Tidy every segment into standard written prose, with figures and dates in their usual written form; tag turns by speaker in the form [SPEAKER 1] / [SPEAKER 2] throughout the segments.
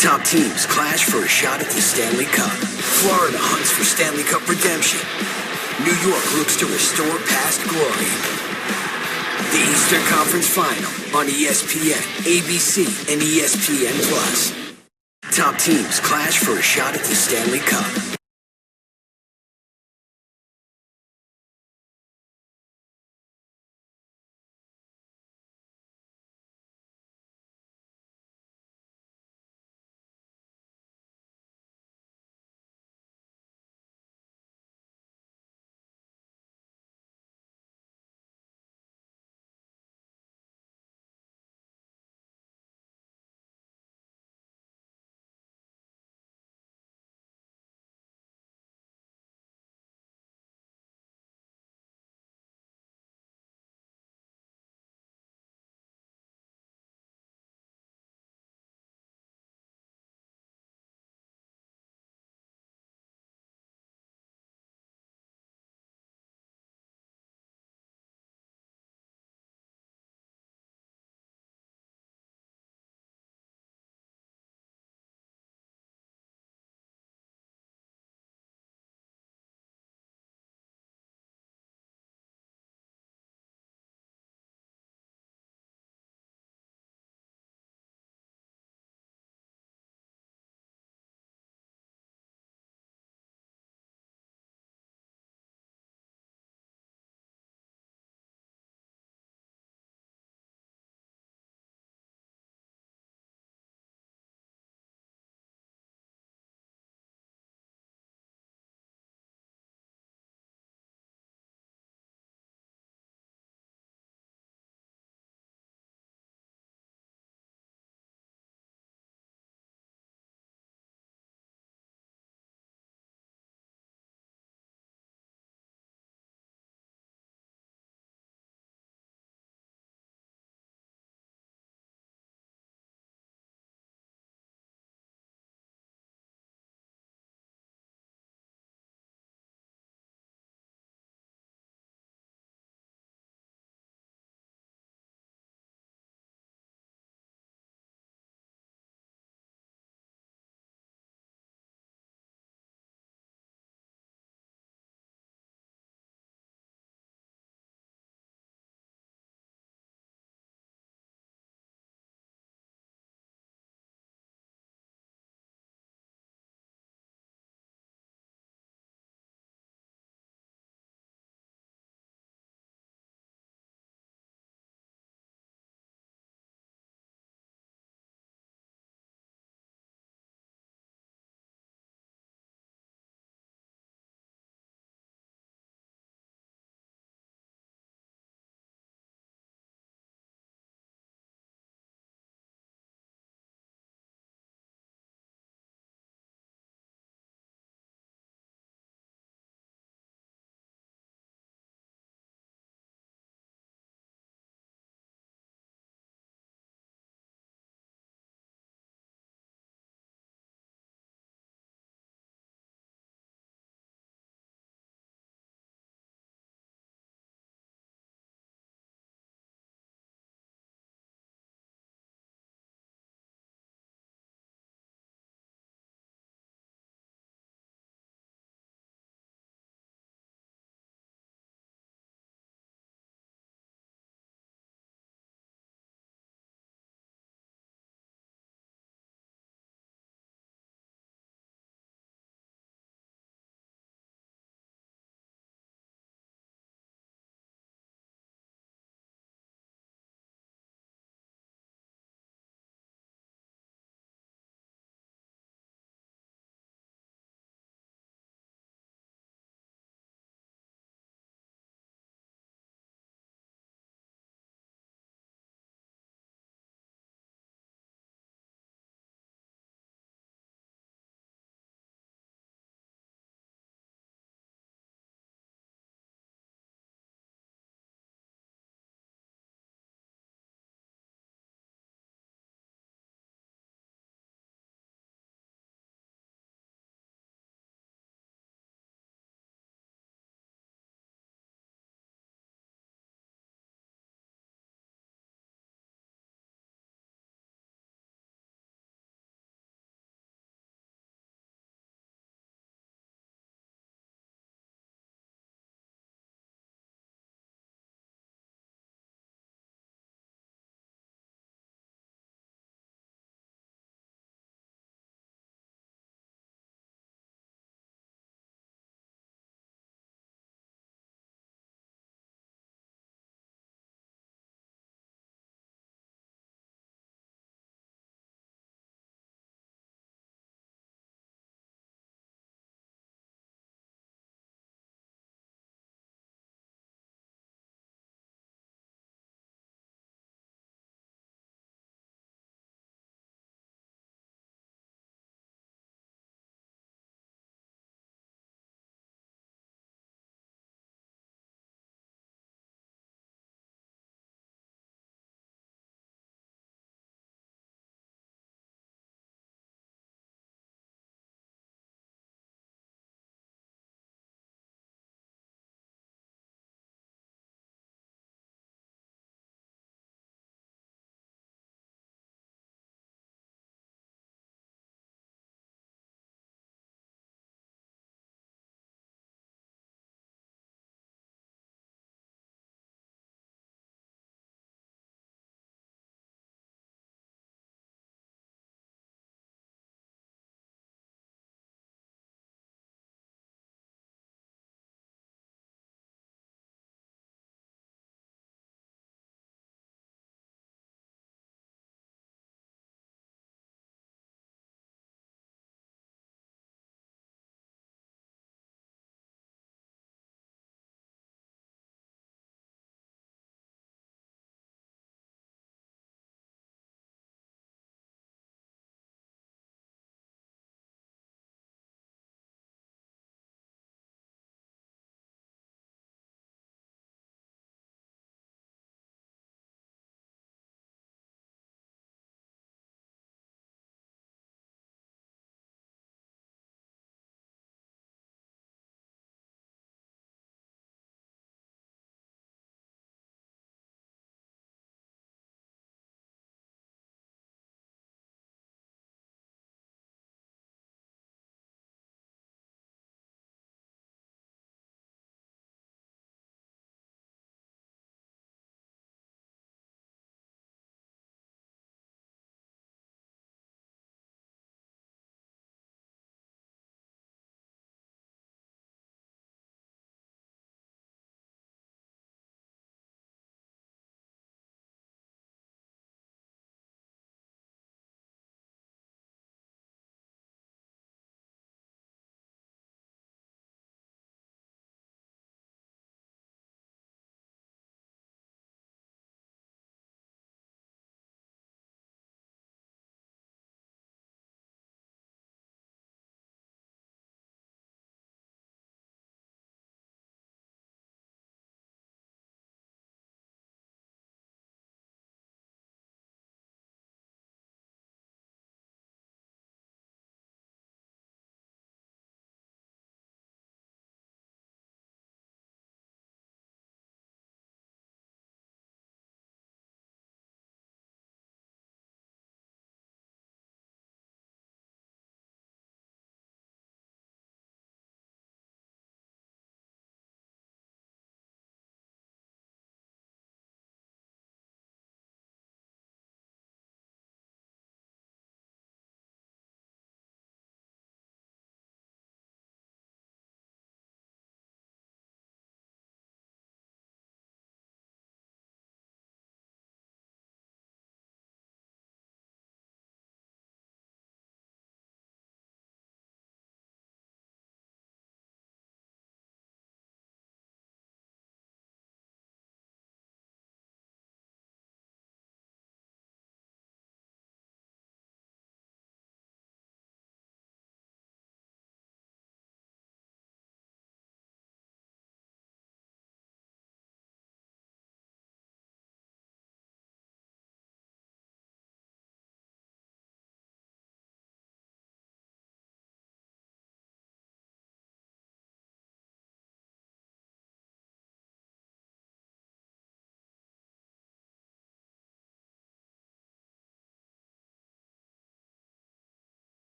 [SPEAKER 1] Top teams clash for a shot at the Stanley Cup. Florida hunts for Stanley Cup redemption. New York looks to restore past glory. The Eastern Conference Final on ESPN, ABC, and ESPN+. Top teams clash for a shot at the Stanley Cup.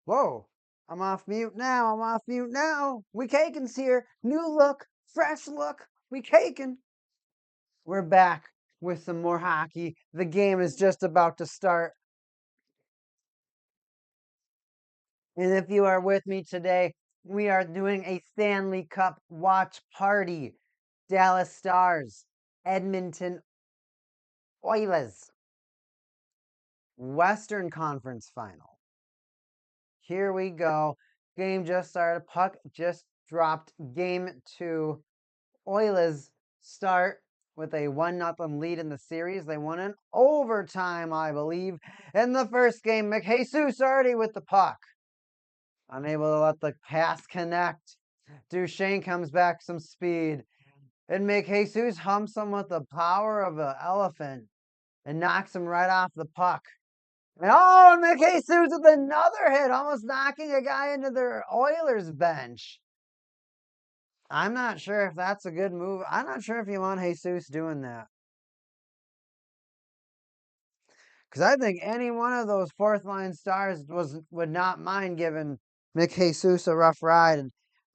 [SPEAKER 2] Whoa, I'm off mute now. I'm off mute now. We cakin's here. New look, fresh look. We cakin'. We're back with some more hockey. The game is just about to start. And if you are with me today, we are doing a Stanley Cup watch party. Dallas Stars, Edmonton Oilers, Western Conference Final. Here we go. Game just started. Puck just dropped. Game 2. Oilers start with a 1-0 lead in the series. They won in overtime, I believe. In the first game, McJesus already with the puck. Unable to let the pass connect. Duchesne comes back some speed. And McJesus humps him with the power of an elephant and knocks him right off the puck. And McJesus with another hit, almost knocking a guy into their Oilers bench. I'm not sure if that's a good move. I'm not sure if you want Jesus doing that. Because I think any one of those fourth line stars would not mind giving Mick Jesus a rough ride and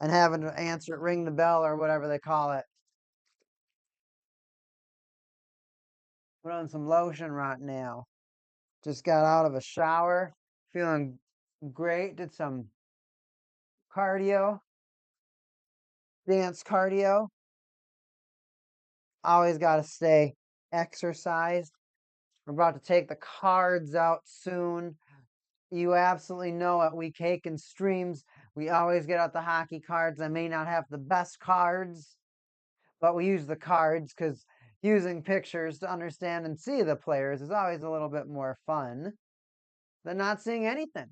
[SPEAKER 2] having to answer, ring the bell or whatever they call it. Put on some lotion right now. Just got out of a shower, feeling great. Did some cardio, dance cardio. Always got to stay exercised. We're about to take the cards out soon. You absolutely know it. We cake and streams. We always get out the hockey cards. I may not have the best cards, but we use the cards because using pictures to understand and see the players is always a little bit more fun than not seeing anything.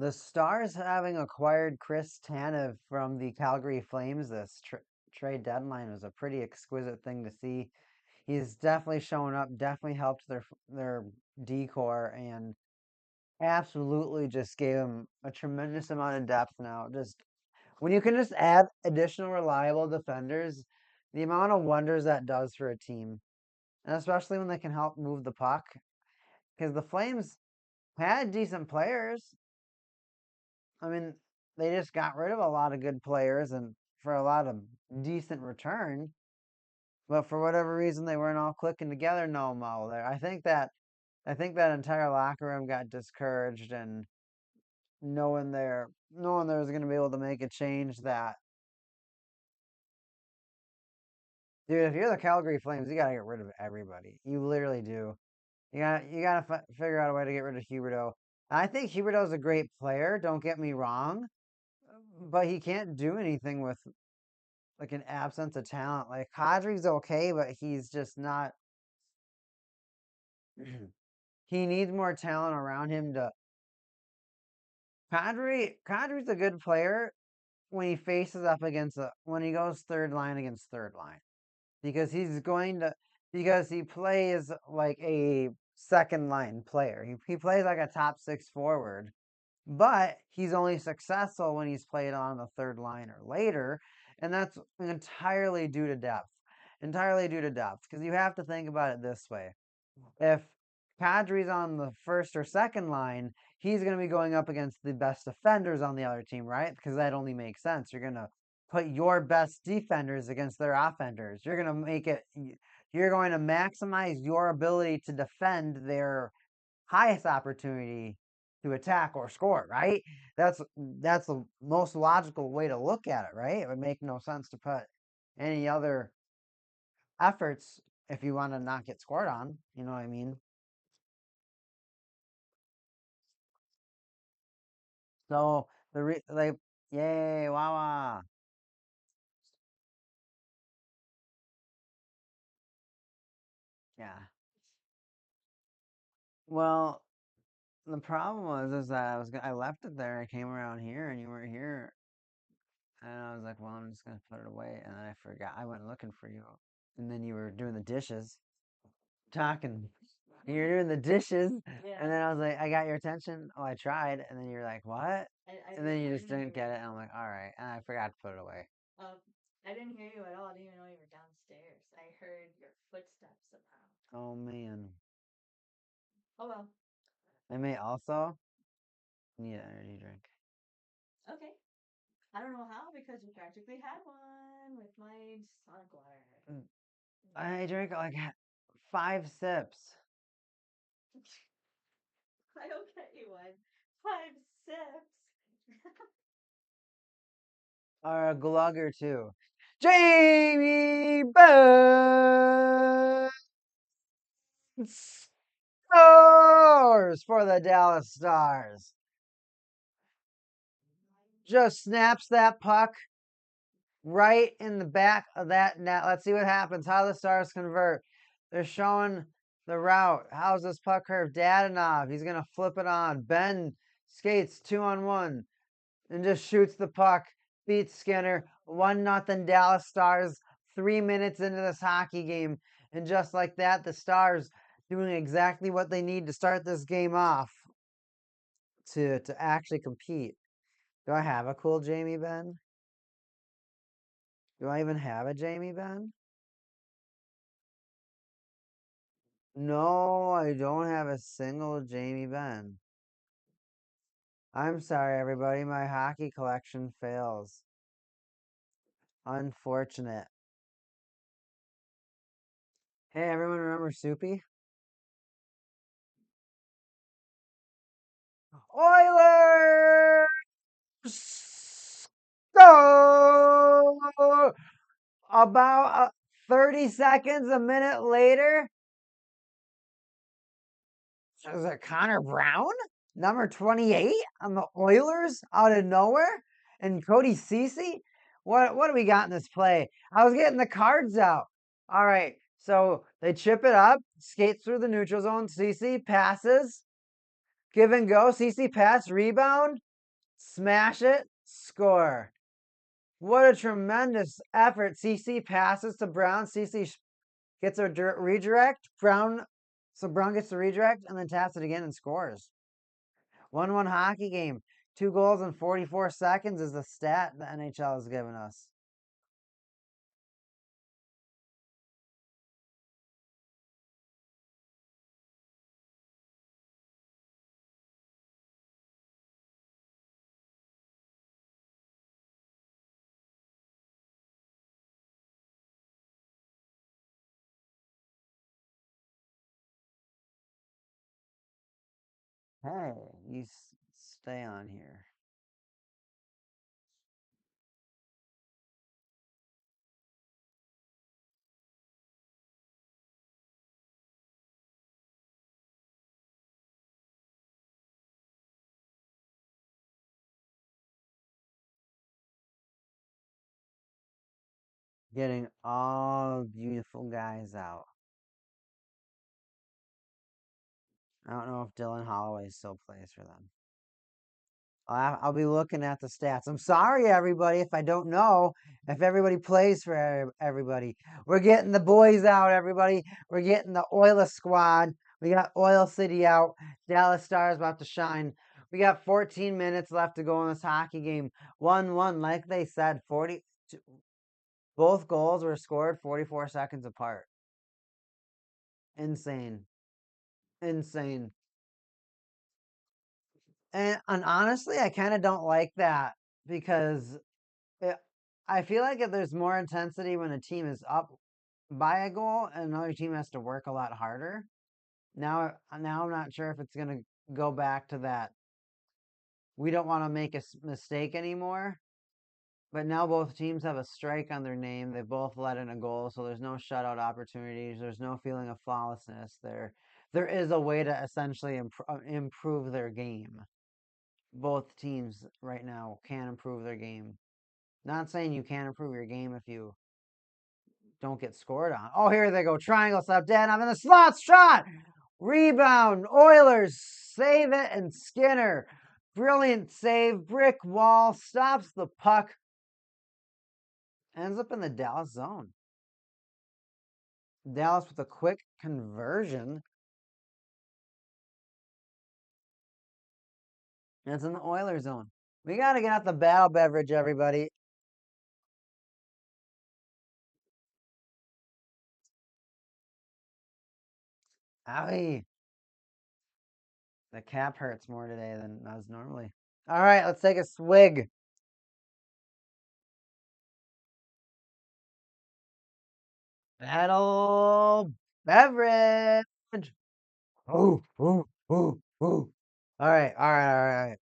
[SPEAKER 2] The Stars having acquired Chris Tanev from the Calgary Flames this trade deadline was a pretty exquisite thing to see. He's definitely shown up, definitely helped their decor, and absolutely just gave him a tremendous amount of depth now. Just when you can just add additional reliable defenders, the amount of wonders that does for a team, and especially when they can help move the puck, because the Flames had decent players. I mean, they just got rid of a lot of good players and for a lot of decent return. But for whatever reason, they weren't all clicking together no mo. There, I think that entire locker room got discouraged and knowing there was going to be able to make a change that, dude, if you're the Calgary Flames, you got to get rid of everybody. You literally do. You got to figure out a way to get rid of Huberdeau. I think Huberdeau's a great player, don't get me wrong, but he can't do anything with like an absence of talent. Like Kadri's okay, but he's just not he needs more talent around him to Kadri's a good player when he faces up against when he goes third line against third line. Because because he plays like a second line player. He plays like a top six forward. But he's only successful when he's played on the third line or later, and that's entirely due to depth. Entirely due to depth. Because you have to think about it this way. If Kadri's on the first or second line, he's going to be going up against the best defenders on the other team, right? Because that only makes sense. You're going to put your best defenders against their offenders. You're going to maximize your ability to defend their highest opportunity to attack or score, right? That's the most logical way to look at it, right? It would make no sense to put any other efforts if you want to not get scored on. You know what I mean? So yay, Wawa. Yeah. Well, the problem is that I left it there. I came around here and you weren't here, and I was like, well, I'm just gonna put it away, and then I forgot. I went looking for you, and then you were doing the dishes, talking. You're doing the dishes, and then I was like, I got your attention. Oh, I tried, and then you're like, what? And then you just didn't get it, and I'm like, all right, and I forgot to put it away.
[SPEAKER 3] I didn't hear you at all. I didn't even know you were downstairs. I heard your footsteps somehow.
[SPEAKER 2] Oh man.
[SPEAKER 3] Oh well.
[SPEAKER 2] I may also need an energy drink.
[SPEAKER 3] Okay. I don't know how because we practically had one with my Sonic water.
[SPEAKER 2] I drank like 5 sips.
[SPEAKER 3] I don't get you one. 5 sips.
[SPEAKER 2] Or a glug or two. Jamie Benn scores for the Dallas Stars. Just snaps that puck right in the back of that net. Let's see what happens. How the Stars convert. They're showing the route. How's this puck curve? Dadonov. He's going to flip it on. Ben skates 2-on-1 and just shoots the puck. Beats Skinner. 1-0 Dallas Stars. 3 minutes into this hockey game. And just like that, the Stars doing exactly what they need to start this game off to actually compete. Do I have a cool Jamie Benn? Do I even have a Jamie Benn? No, I don't have a single Jamie Benn. I'm sorry, everybody. My hockey collection fails. Unfortunate. Hey, everyone, remember Soupy? Oilers! Go! About 30 seconds, a minute later, is it Connor Brown? Number 28 on the Oilers out of nowhere? And Cody Ceci? What do we got in this play? I was getting the cards out. All right, so they chip it up, skate through the neutral zone. Ceci passes, give and go. Ceci pass, rebound, smash it, score. What a tremendous effort. Ceci passes to Brown. Ceci gets a redirect. Brown gets the redirect and then taps it again and scores. 1-1 hockey game. 2 goals in 44 seconds is the stat the NHL has given us. Hey, you stay on here. Getting all beautiful guys out. I don't know if Dylan Holloway still plays for them. I'll be looking at the stats. I'm sorry, everybody, if I don't know if everybody plays for everybody. We're getting the boys out, everybody. We're getting the Oilers squad. We got Oil City out. Dallas Stars about to shine. We got 14 minutes left to go in this hockey game. 1-1, like they said, 40. Both goals were scored 44 seconds apart. Insane. Insane. And honestly, I kind of don't like that because I feel like if there's more intensity when a team is up by a goal and another team has to work a lot harder. Now I'm not sure if it's going to go back to that. We don't want to make a mistake anymore. But now both teams have a strike on their name. They both let in a goal, so there's no shutout opportunities. There's no feeling of flawlessness. There is a way to essentially improve their game. Both teams right now can improve their game. Not saying you can't improve your game if you don't get scored on. Oh, here they go. Triangle stop. I'm in the slot shot. Rebound. Oilers save it, and Skinner. Brilliant save. Brick wall. Stops the puck. Ends up in the Dallas zone. Dallas with a quick conversion. It's in the Oilers zone. We got to get out the battle beverage, everybody. Owie. The cap hurts more today than it does normally. All right, let's take a swig. Battle beverage. Oh, oh, oh, oh. All right, all right, all right.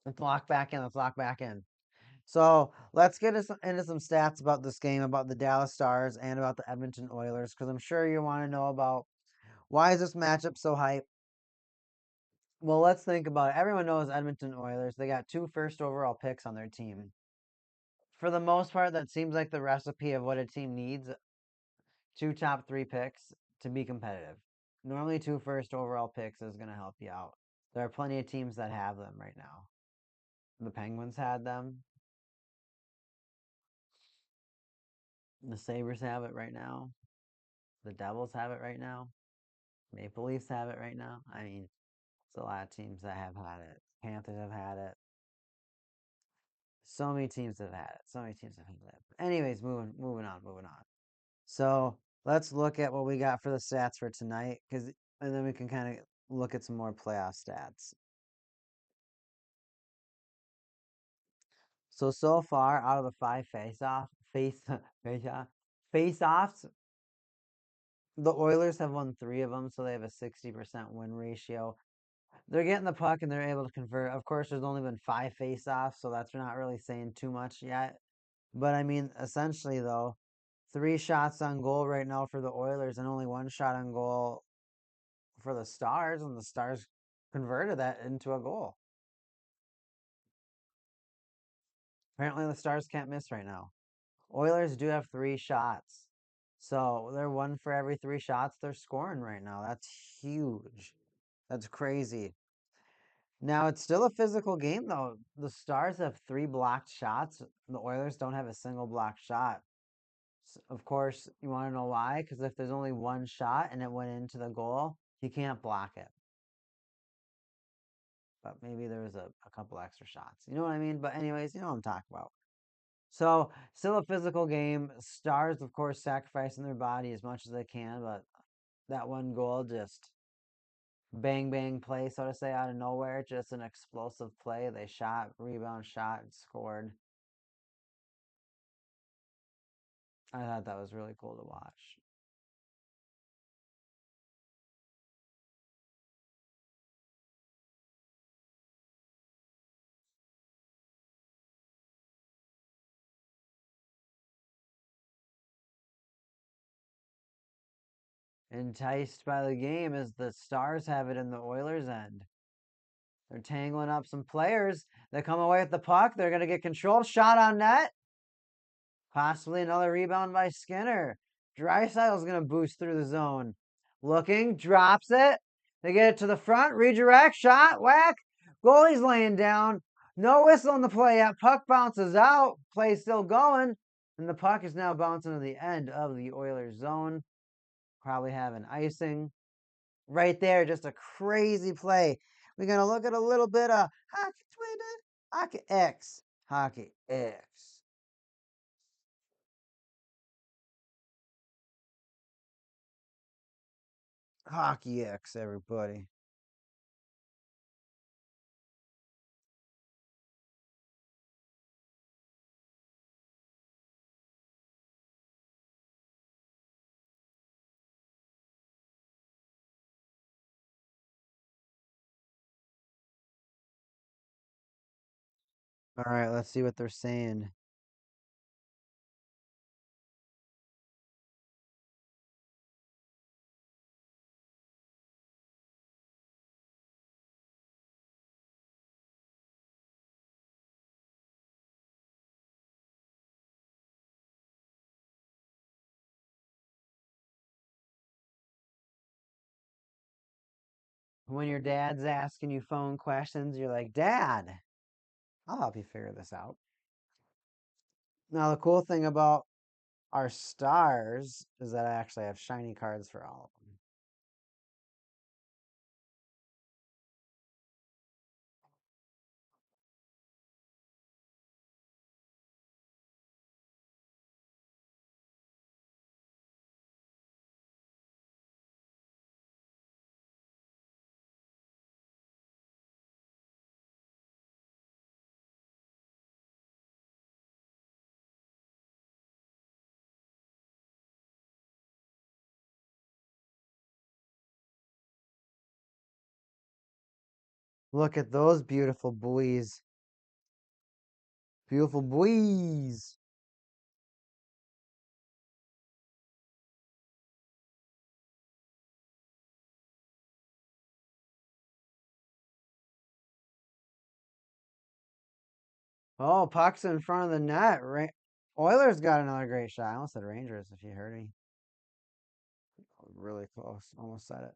[SPEAKER 2] Let's lock back in. Let's lock back in. So let's get into some stats about this game, about the Dallas Stars and about the Edmonton Oilers, because I'm sure you want to know about why is this matchup so hype. Well, let's think about it. Everyone knows Edmonton Oilers. They got 2 first overall picks on their team. For the most part, that seems like the recipe of what a team needs: 2 top 3 picks to be competitive. Normally, 2 first overall picks is going to help you out. There are plenty of teams that have them right now. The Penguins had them. The Sabres have it right now. The Devils have it right now. Maple Leafs have it right now. I mean, it's a lot of teams that have had it. Panthers have had it. So many teams have had it. So many teams have had it. Anyways, moving on. So let's look at what we got for the stats for tonight, and then we can kind of look at some more playoff stats. So far out of the 5 face-offs, the Oilers have won 3 of them, so they have a 60% win ratio. They're getting the puck and they're able to convert. Of course, there's only been 5 face-offs, so that's not really saying too much yet. But I mean, essentially though, 3 shots on goal right now for the Oilers and only 1 shot on goal for the Stars, and the Stars converted that into a goal. Apparently, the Stars can't miss right now. Oilers do have 3 shots. So they're 1 for every 3 shots they're scoring right now. That's huge. That's crazy. Now, it's still a physical game, though. The Stars have 3 blocked shots. The Oilers don't have a single blocked shot. Of course, you want to know why? Because if there's only 1 shot and it went into the goal, you can't block it. But maybe there was a couple extra shots. You know what I mean? But anyways, you know what I'm talking about. So, still a physical game. Stars, of course, sacrificing their body as much as they can, but that 1 goal just bang bang play, so to say, out of nowhere. Just an explosive play. They shot, rebound, shot, and scored. I thought that was really cool to watch. Enticed by the game as the Stars have it in the Oilers' end. They're tangling up some players. They come away with the puck. They're going to get controlled. Shot on net. Possibly another rebound by Skinner. Draisaitl's going to boost through the zone. Looking, drops it. They get it to the front. Redirect, shot, whack. Goalie's laying down. No whistle on the play yet. Puck bounces out. Play still going. And the puck is now bouncing to the end of the Oilers zone. Probably having icing. Right there, just a crazy play. We're going to look at a little bit of Hockey Twitter. Hockey X. Hockey X. Hockey X, everybody. All right, let's see what they're saying. When your dad's asking you phone questions, you're like, Dad, I'll help you figure this out. Now, the cool thing about our stars is that I actually have shiny cards for all of them. Look at those beautiful buoys. Beautiful buoys. Oh, puck's in front of the net. Oilers got another great shot. I almost said Rangers if you heard me. Really close. Almost said it.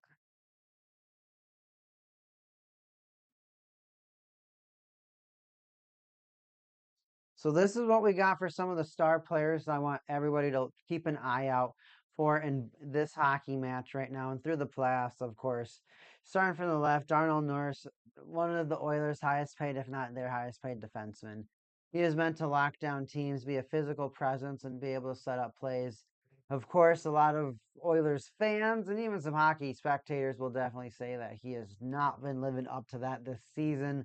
[SPEAKER 2] So this is what we got for some of the star players I want everybody to keep an eye out for in this hockey match right now and through the playoffs, of course. Starting from the left, Darnell Nurse, one of the Oilers' highest paid, if not their highest paid defenseman. He is meant to lock down teams, be a physical presence, and be able to set up plays. Of course, a lot of Oilers fans and even some hockey spectators will definitely say that he has not been living up to that this season.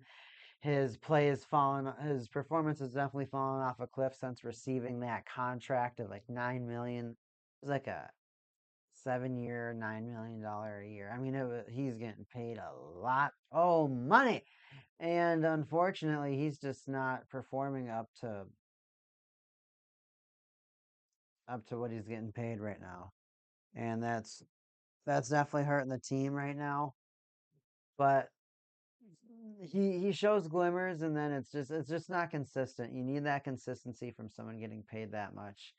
[SPEAKER 2] His play has fallen, his performance has definitely fallen off a cliff since receiving that contract of like 9 million. It was like a 7 year, $9 million a year. I mean, he's getting paid a lot of money, and unfortunately, he's just not performing up to what he's getting paid right now, and that's definitely hurting the team right now. But he shows glimmers, and then it's just not consistent. You need that consistency from someone getting paid that much.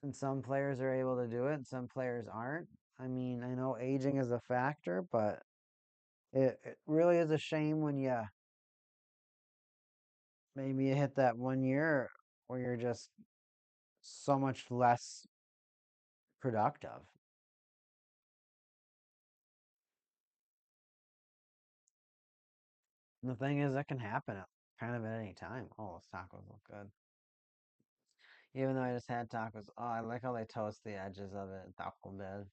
[SPEAKER 2] And some players are able to do it, and some players aren't. I mean, I know aging is a factor, but it really is a shame when maybe you hit that 1 year where you're just so much less productive. And the thing is, that can happen at kind of at any time. Oh, those tacos look good. Even though I just had tacos. Oh, I like how they toast the edges of it. Taco Bell.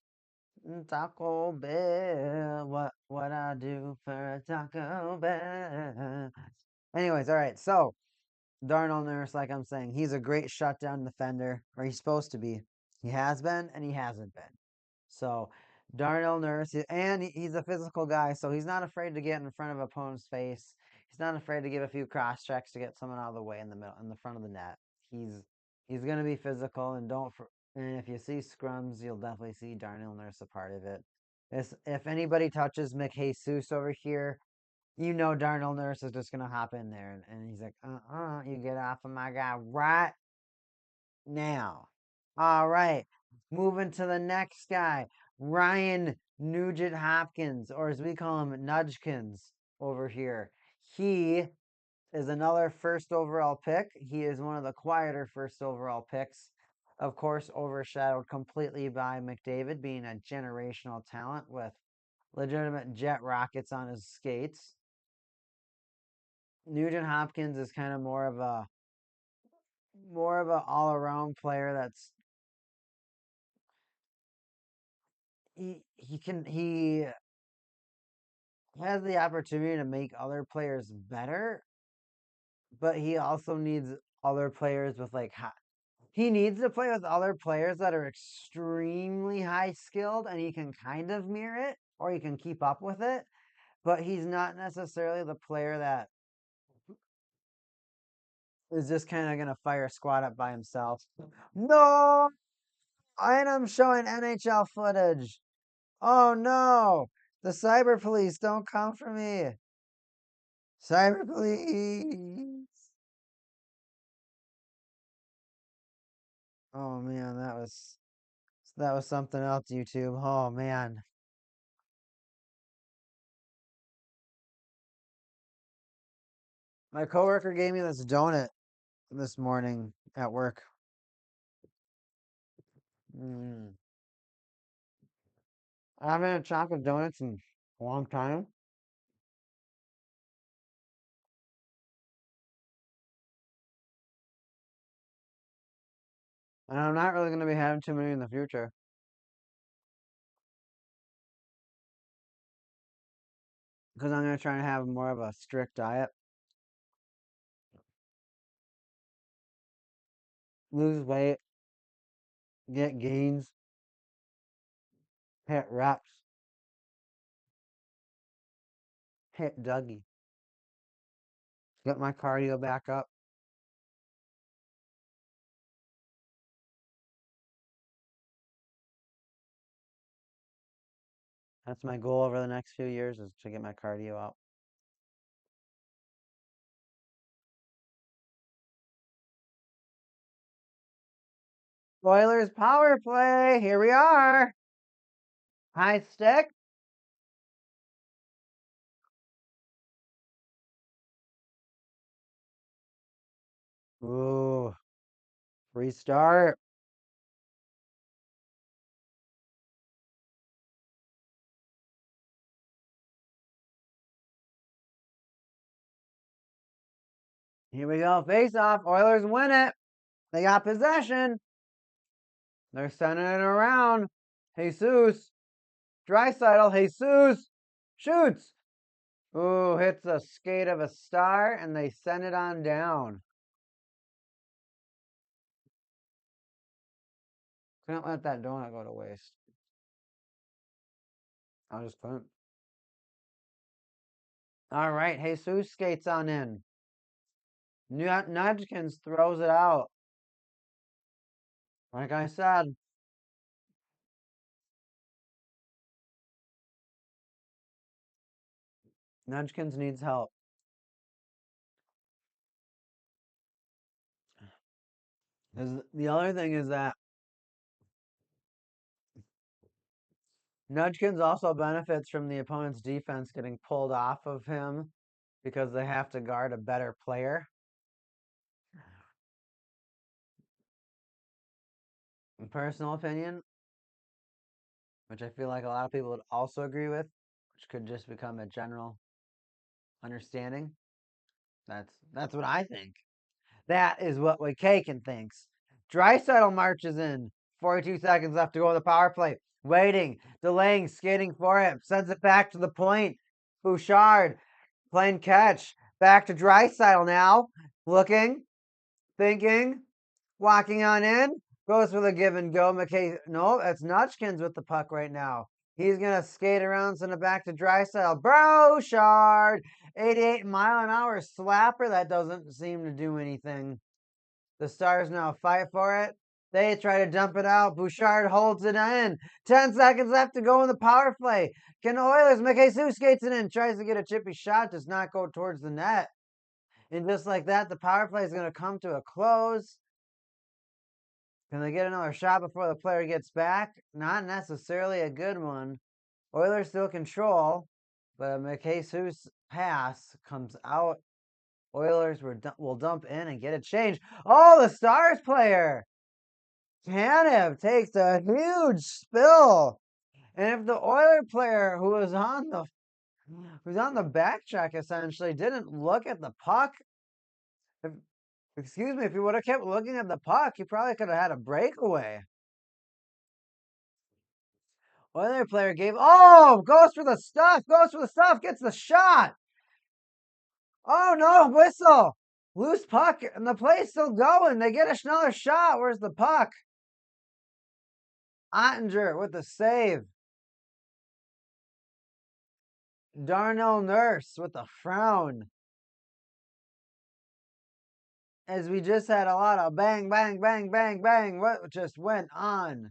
[SPEAKER 2] Taco Bell. What I do for a Taco Bell. Anyways, all right. So Darnell Nurse, like I'm saying, he's a great shutdown defender, or he's supposed to be. He has been, and he hasn't been. So Darnell Nurse, and he's a physical guy, so he's not afraid to get in front of opponent's face. He's not afraid to give a few cross checks to get someone out of the way in the middle, in the front of the net. He's gonna be physical, and and if you see scrums, you'll definitely see Darnell Nurse a part of it. If anybody touches McJesus over here, you know Darnell Nurse is just gonna hop in there, and he's like, you get off of my guy right now. All right. Moving to the next guy, Ryan Nugent Hopkins, or as we call him, Nudgekins over here. He is another first overall pick. He is one of the quieter first overall picks. Of course, overshadowed completely by McDavid being a generational talent with legitimate jet rockets on his skates. Nugent Hopkins is kind of more of a all around player that's he has the opportunity to make other players better, but he also needs other players with he needs to play with other players that are extremely high skilled and he can kind of mirror it or he can keep up with it, but he's not necessarily the player that is just kind of going to fire a squad up by himself. No! I am showing NHL footage. Oh no! The cyber police don't come for me. Cyber police. Oh man, that was something else, YouTube. Oh man. My coworker gave me this donut this morning at work. Mm. I haven't had chocolate donuts in a long time. And I'm not really going to be having too many in the future. Because I'm going to try and have more of a strict diet. Lose weight. Get gains. Hit reps. Hit Dougie. Get my cardio back up. That's my goal over the next few years, is to get my cardio up. Oilers power play. Here we are. High stick. Ooh. Restart. Here we go. Face off. Oilers win it. They got possession. They're sending it around. Jesus. Draisaitl. Jesus. Shoots. Ooh, hits a skate of a star, and they send it on down. Couldn't let that donut go to waste. I just couldn't. All right, Jesus skates on in. Nudgkins throws it out. Like I said, Nudgkins needs help. The other thing is that Nudgkins also benefits from the opponent's defense getting pulled off of him because they have to guard a better player. In personal opinion, which I feel like a lot of people would also agree with, which could just become a general understanding. That's what I think. That is what Kaken thinks. Draisaitl marches in. 42 seconds left to go on the power play. Waiting, delaying, skating for it. Sends it back to the point. Bouchard playing catch. Back to Draisaitl now. Looking, thinking, walking on in. Goes for the give and go. McKay. No, that's Notchkins with the puck right now. He's going to skate around, send it back to Draisaitl. Bouchard. 88-mile-an-hour slapper. That doesn't seem to do anything. The Stars now fight for it. They try to dump it out. Bouchard holds it in. 10 seconds left to go in the power play. Can the Oilers? McKay skates it in. Tries to get a chippy shot. Does not go towards the net. And just like that, the power play is going to come to a close. Can they get another shot before the player gets back? Not necessarily a good one. Oilers still control, but a McKay pass comes out. Oilers will dump in and get a change. Oh, the Stars player! Tanev takes a huge spill. And if the Oiler player who was on the back check essentially didn't look at the puck, if he would have kept looking at the puck, he probably could have had a breakaway. Oiler player goes for the stuff, gets the shot. Oh no, whistle. Loose puck, and the play's still going. They get another shot. Where's the puck? Ottinger with the save. Darnell Nurse with a frown. As we just had a lot of bang, bang, bang, bang, bang. What just went on?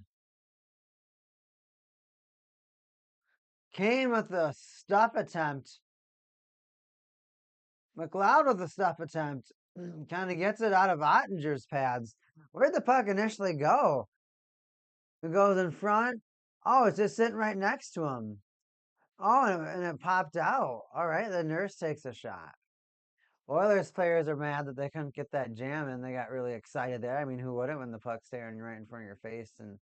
[SPEAKER 2] Kane with the stuff attempt. McLeod with the stuff attempt. Kind of gets it out of Ottinger's pads. Where'd the puck initially go? It goes in front. Oh, it's just sitting right next to him. Oh, and it popped out. All right, the Nurse takes a shot. Oilers players are mad that they couldn't get that jam and they got really excited there. I mean, who wouldn't when the puck's staring right in front of your face and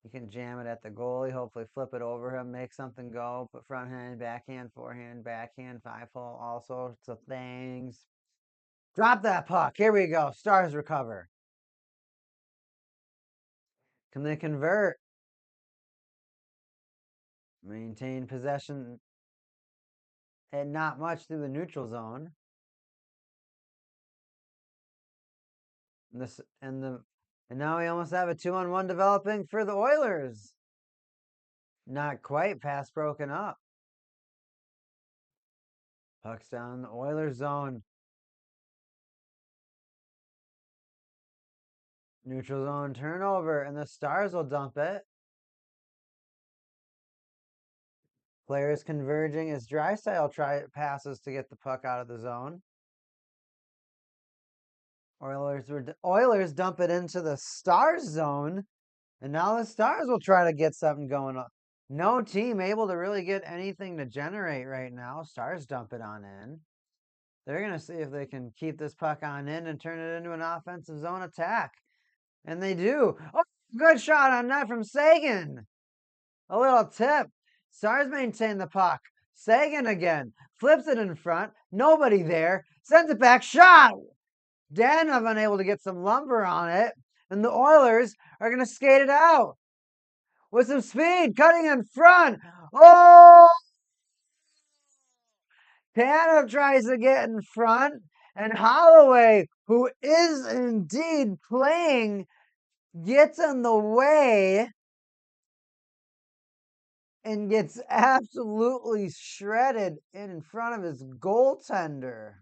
[SPEAKER 2] you can jam it at the goalie, hopefully flip it over him, make something go, put front hand, backhand, forehand, backhand, 5-hole, all sorts of things. Drop that puck. Here we go. Stars recover. Can they convert? Maintain possession and not much through the neutral zone. And now we almost have a 2-on-1 developing for the Oilers. Not quite. Pass broken up. Puck's down in the Oilers zone. Neutral zone turnover, and the Stars will dump it. Players converging as Drysdale passes to get the puck out of the zone. Oilers dump it into the Stars zone, and now the Stars will try to get something going on. No team able to really get anything to generate right now. Stars dump it on in. They're going to see if they can keep this puck on in and turn it into an offensive zone attack. And they do. Oh, good shot on net from Sagan. A little tip. Stars maintain the puck. Sagan again. Flips it in front. Nobody there. Sends it back. Shot! Danov unable to get some lumber on it. And the Oilers are going to skate it out. With some speed. Cutting in front. Oh! Danov tries to get in front. And Holloway, who is indeed playing, gets in the way and gets absolutely shredded in front of his goaltender.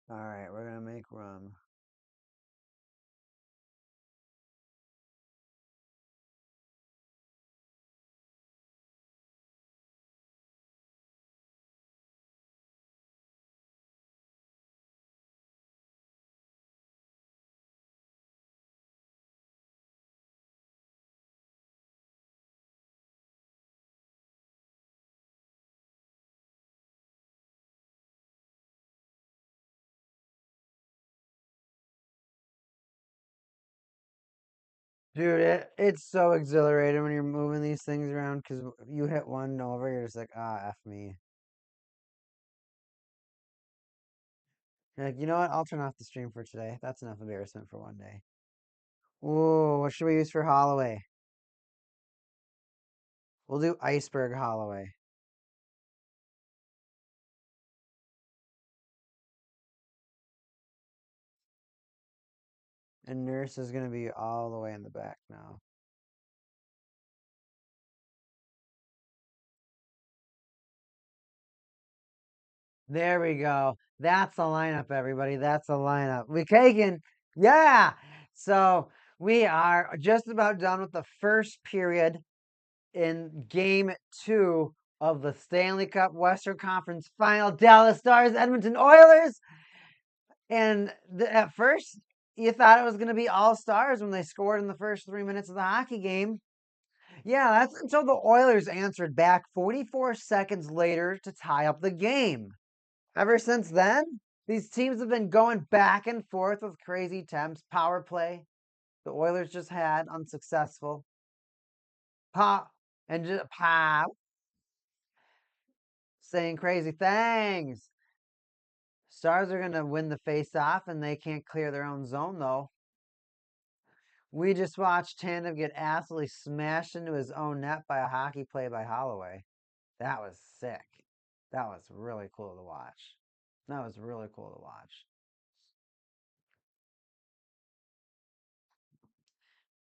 [SPEAKER 2] All right, we're going to make rum. Dude, it's so exhilarating when you're moving these things around because you hit one over, you're just like, F me. You're like, you know what? I'll turn off the stream for today. That's enough embarrassment for one day. Ooh, what should we use for Holloway? We'll do Iceberg Holloway. And Nurse is going to be all the way in the back now. There we go. That's a lineup, everybody. That's a lineup. We taking, yeah. So we are just about done with the first period in game 2 of the Stanley Cup Western Conference Final. Dallas Stars, Edmonton Oilers. And at first, you thought it was going to be all Stars when they scored in the first 3 minutes of the hockey game. Yeah, that's until the Oilers answered back 44 seconds later to tie up the game. Ever since then, these teams have been going back and forth with crazy temps. Power play, the Oilers just had, unsuccessful. And just saying crazy things. Stars are going to win the face-off, and they can't clear their own zone, though. We just watched Tanev get absolutely smashed into his own net by a hockey play by Holloway. That was sick. That was really cool to watch. That was really cool to watch.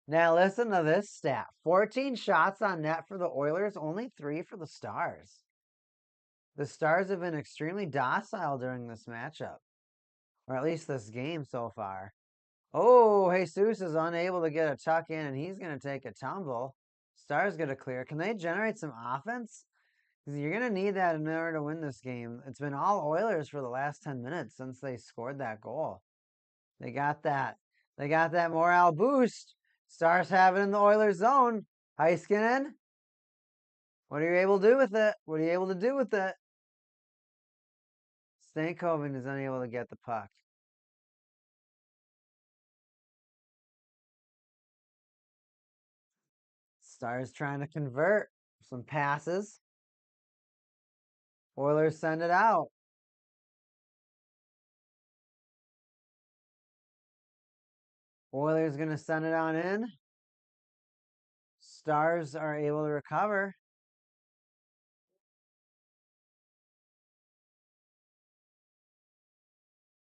[SPEAKER 2] Now listen to this stat. 14 shots on net for the Oilers, only 3 for the Stars. The Stars have been extremely docile during this matchup. Or at least this game so far. Oh, Jesus is unable to get a tuck in, and he's going to take a tumble. Stars get a clear. Can they generate some offense? Because you're going to need that in order to win this game. It's been all Oilers for the last 10 minutes since they scored that goal. They got that. They got that morale boost. Stars have it in the Oilers zone. Heiskanen. What are you able to do with it? What are you able to do with it? Stankoven is unable to get the puck. Stars trying to convert some passes. Oilers send it out. Oilers going to send it on in. Stars are able to recover.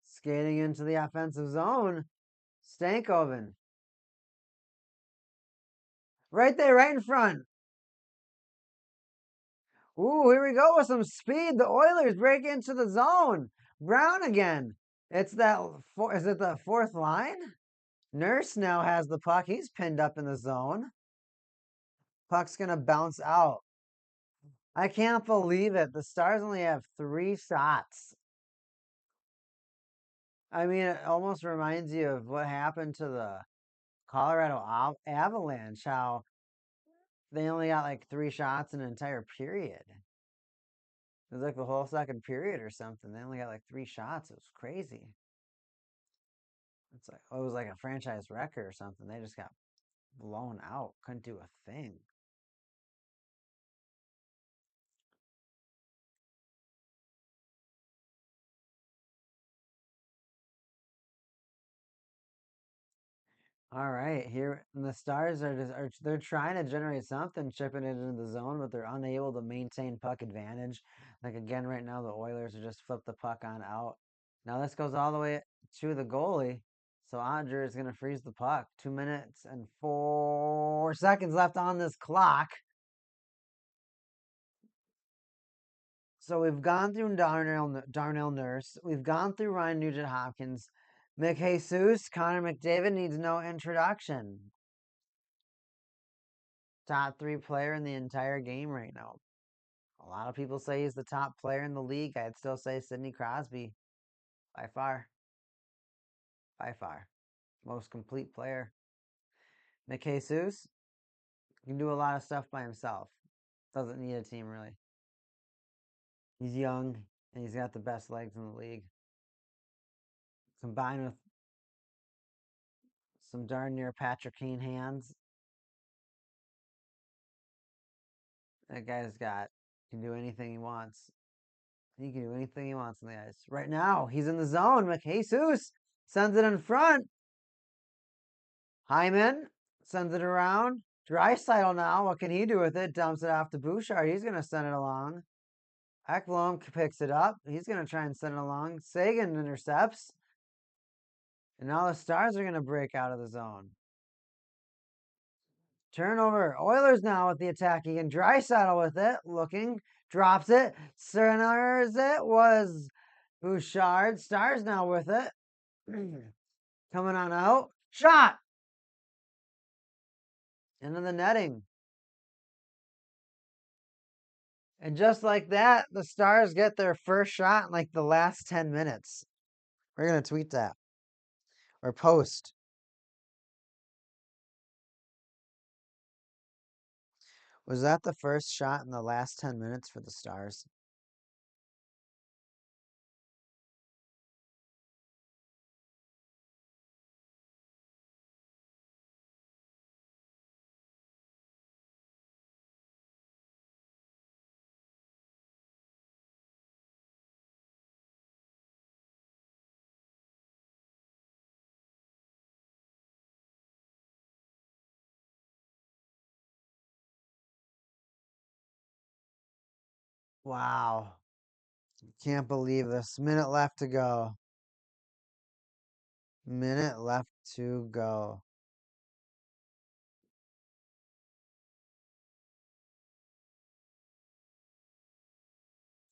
[SPEAKER 2] Skating into the offensive zone. Stankoven. Right there, right in front. Ooh, here we go with some speed. The Oilers break into the zone. Brown again. It's that, is it the fourth line? Nurse now has the puck. He's pinned up in the zone. Puck's going to bounce out. I can't believe it. The Stars only have 3 shots. I mean, it almost reminds you of what happened to the Colorado Avalanche, how they only got like 3 shots in an entire period. It was like the whole second period or something. They only got like 3 shots. It was crazy. It's like, it was like a franchise record or something. They just got blown out. Couldn't do a thing. All right, here the Stars they're trying to generate something, chipping it into the zone, but they're unable to maintain puck advantage. Like again, right now the Oilers are just flip the puck on out. Now this goes all the way to the goalie, so Odger is gonna freeze the puck. 2 minutes and 4 seconds left on this clock. So we've gone through Darnell Nurse. We've gone through Ryan Nugent Hopkins. Mick Jesus, Connor McDavid needs no introduction. Top 3 player in the entire game right now. A lot of people say he's the top player in the league. I'd still say Sidney Crosby. By far. By far. Most complete player. Mick Jesus can do a lot of stuff by himself. Doesn't need a team, really. He's young, and he's got the best legs in the league. Combined with some darn near Patrick Kane hands. That guy's can do anything he wants. He can do anything he wants on the ice. Right now, he's in the zone. Mick Jesus sends it in front. Hyman sends it around. Draisaitl now. What can he do with it? Dumps it off to Bouchard. He's going to send it along. Ekblom picks it up. He's going to try and send it along. Sagan intercepts. And now the Stars are going to break out of the zone. Turnover. Oilers now with the attack again. Draisaitl with it. Looking. Drops it. Centers it. Was Bouchard. Stars now with it. Coming on out. Shot! Into the netting. And just like that, the Stars get their first shot in like the last 10 minutes. We're going to tweet that or post. Was that the first shot in the last 10 minutes for the Stars? Wow. Can't believe this. Minute left to go. Minute left to go.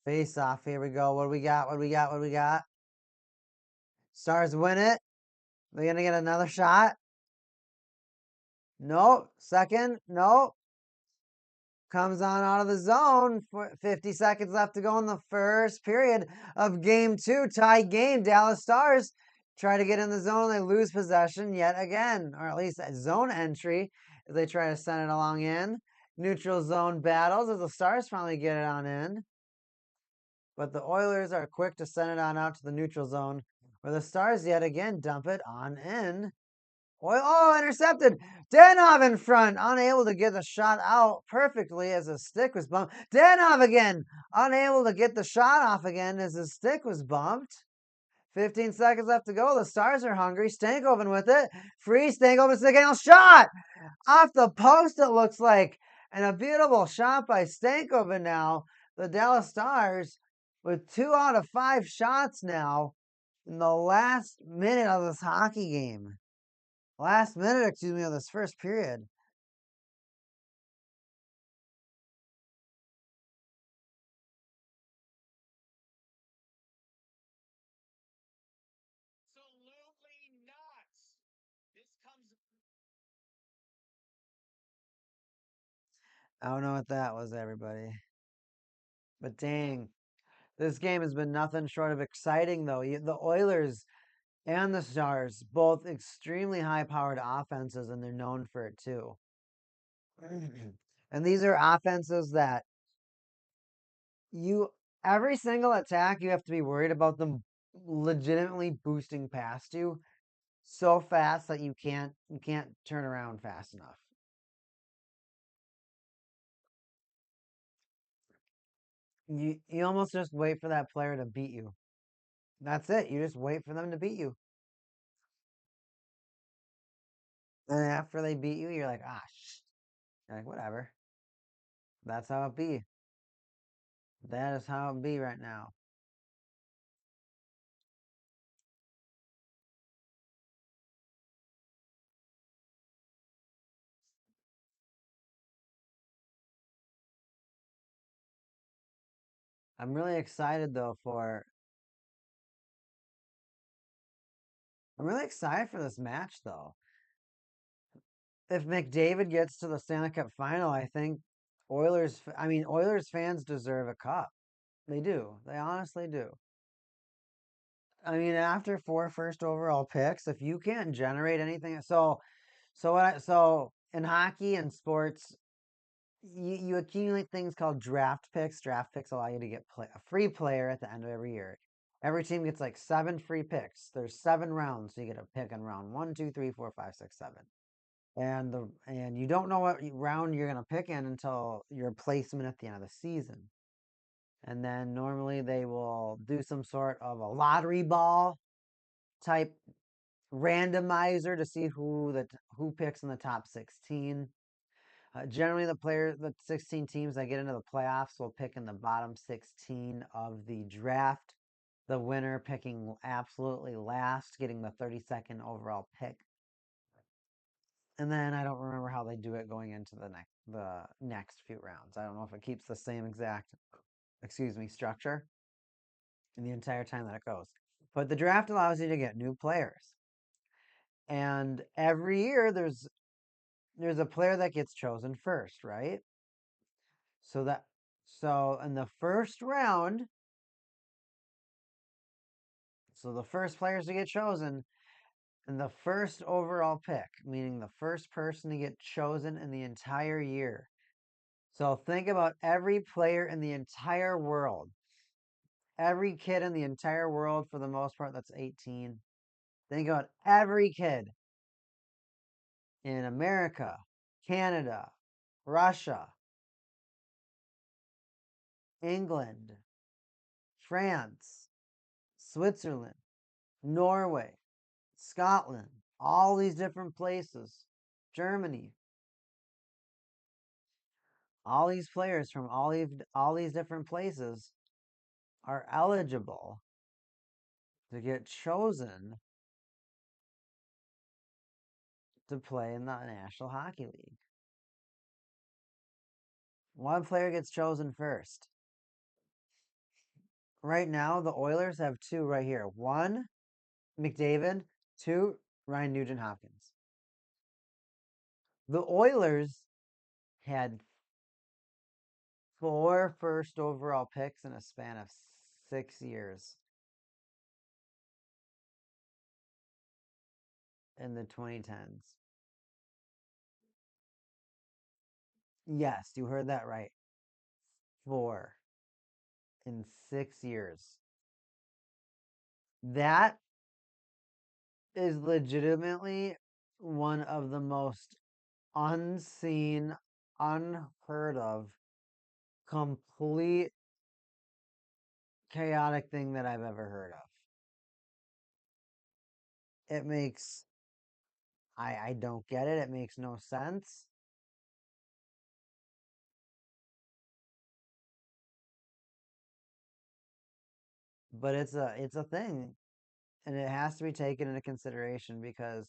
[SPEAKER 2] Face off. Here we go. What do we got? What do we got? What do we got? Stars win it. They're going to get another shot. Nope. Second. Nope. Comes on out of the zone. 50 seconds left to go in the first period of game 2. Tie game. Dallas Stars try to get in the zone. They lose possession yet again, or at least a zone entry as they try to send it along in. Neutral zone battles as the Stars finally get it on in. But the Oilers are quick to send it on out to the neutral zone, where the Stars yet again dump it on in. Intercepted. Danov in front, unable to get the shot out perfectly as his stick was bumped. Danov again, unable to get the shot off again as his stick was bumped. 15 seconds left to go. The Stars are hungry. Stankoven with it. Free Stankoven, stick handle shot! Off the post, it looks like. And a beautiful shot by Stankoven now. The Dallas Stars with 2 out of 5 shots now in the last minute of this hockey game. Last minute, of this first period.
[SPEAKER 4] Absolutely not. This comes.
[SPEAKER 2] I don't know what that was, everybody. But dang, this game has been nothing short of exciting, though. The Oilers and the Stars, both extremely high-powered offenses, and they're known for it, too. And these are offenses that every single attack, you have to be worried about them legitimately boosting past you so fast that you can't turn around fast enough. You almost just wait for that player to beat you. That's it. You just wait for them to beat you. And after they beat you, you're like, you're like, whatever. That's how it be. That is how it be right now. I'm really excited though I'm really excited for this match though. If McDavid gets to the Stanley Cup final, I think Oilers fans deserve a cup. They do. They honestly do. I mean, after 4 first overall picks, if you can't generate anything, so in hockey and sports, you accumulate things called draft picks. Draft picks allow you to get a free player at the end of every year. Every team gets like 7 free picks. There's 7 rounds, so you get a pick in round 1, 2, 3, 4, 5, 6, 7. And you don't know what round you're gonna pick in until your placement at the end of the season. And then normally they will do some sort of a lottery ball type randomizer to see who picks in the top 16. Generally, the 16 teams that get into the playoffs will pick in the bottom 16 of the draft. The winner picking absolutely last, getting the 32nd overall pick. And then I don't remember how they do it going into the next few rounds. I don't know if it keeps the same exact, structure in the entire time that it goes. But the draft allows you to get new players. And every year there's a player that gets chosen first, right? So in the first round, so the first players to get chosen and the first overall pick, meaning the first person to get chosen in the entire year. So think about every player in the entire world. Every kid in the entire world, for the most part, that's 18. Think about every kid in America, Canada, Russia, England, France, Switzerland, Norway, Scotland, all these different places, Germany. All these players from all these different places are eligible to get chosen to play in the National Hockey League. One player gets chosen first. Right now, the Oilers have 2 right here. 1, McDavid. 2, Ryan Nugent-Hopkins. The Oilers had 4 first overall picks in a span of 6 years in the 2010s. Yes, you heard that right. 4 in 6 years. That is legitimately one of the most unseen, unheard of, complete chaotic thing that I've ever heard of. It makes I don't get it. It makes no sense. But it's a thing, and it has to be taken into consideration because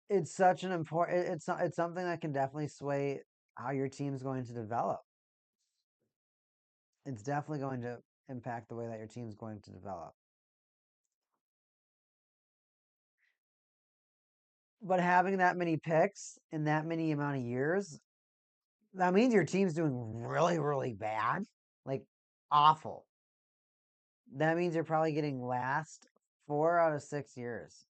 [SPEAKER 2] it's such an important it's something that can definitely sway how your team's going to develop. It's definitely going to impact the way that your team's going to develop. But having that many picks in that many amount of years, that means your team's doing really, really bad. Like awful. That means you're probably getting last 4 out of 6 years.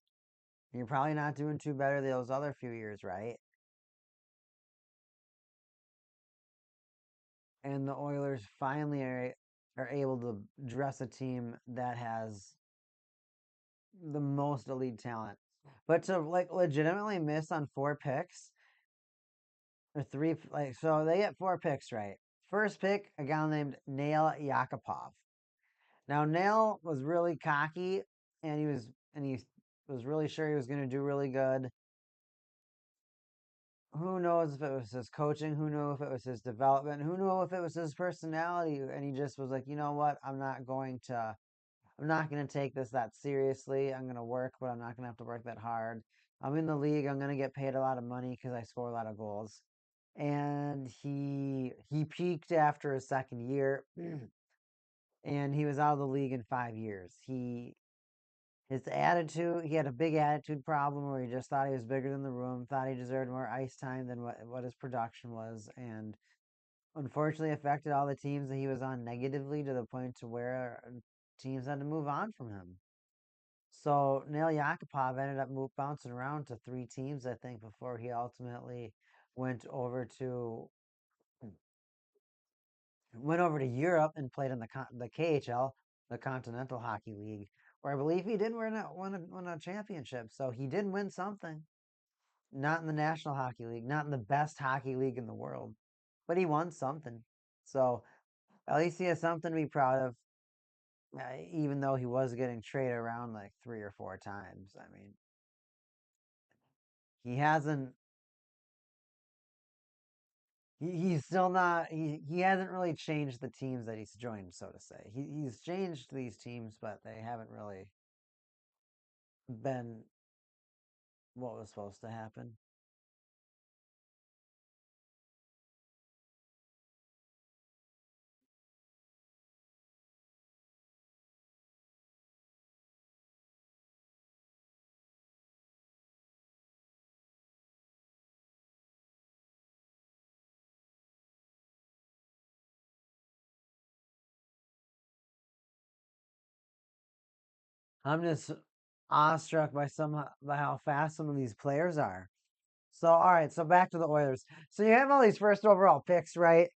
[SPEAKER 2] You're probably not doing too better those other few years, right? And the Oilers finally are able to dress a team that has the most elite talent. But to like legitimately miss on 4 picks or three, like so they get 4 picks, right? First pick, a guy named Nail Yakupov. Now Nail was really cocky, and he was really sure he was going to do really good. Who knows if it was his coaching? Who knew if it was his development? Who knew if it was his personality? And he just was like, you know what? I'm not going to take this that seriously. I'm going to work, but I'm not going to have to work that hard. I'm in the league. I'm going to get paid a lot of money because I score a lot of goals. And he peaked after his second year, and he was out of the league in 5 years. His attitude, he had a big attitude problem where he just thought he was bigger than the room, thought he deserved more ice time than what his production was, and unfortunately affected all the teams that he was on negatively to the point to where teams had to move on from him. So Nail Yakupov ended up bouncing around to 3 teams, I think, before he ultimately went over to Europe and played in the KHL, the Continental Hockey League, where I believe he did win a championship. So he did win something. Not in the National Hockey League, not in the best hockey league in the world, but he won something. So at least he has something to be proud of, even though he was getting traded around like 3 or 4 times. I mean, he hasn't. He's still not. He hasn't really changed the teams that he's joined, so to say. He's changed these teams, but they haven't really been what was supposed to happen. I'm just awestruck by how fast some of these players are. So all right, so back to the Oilers. So you have all these first overall picks, right?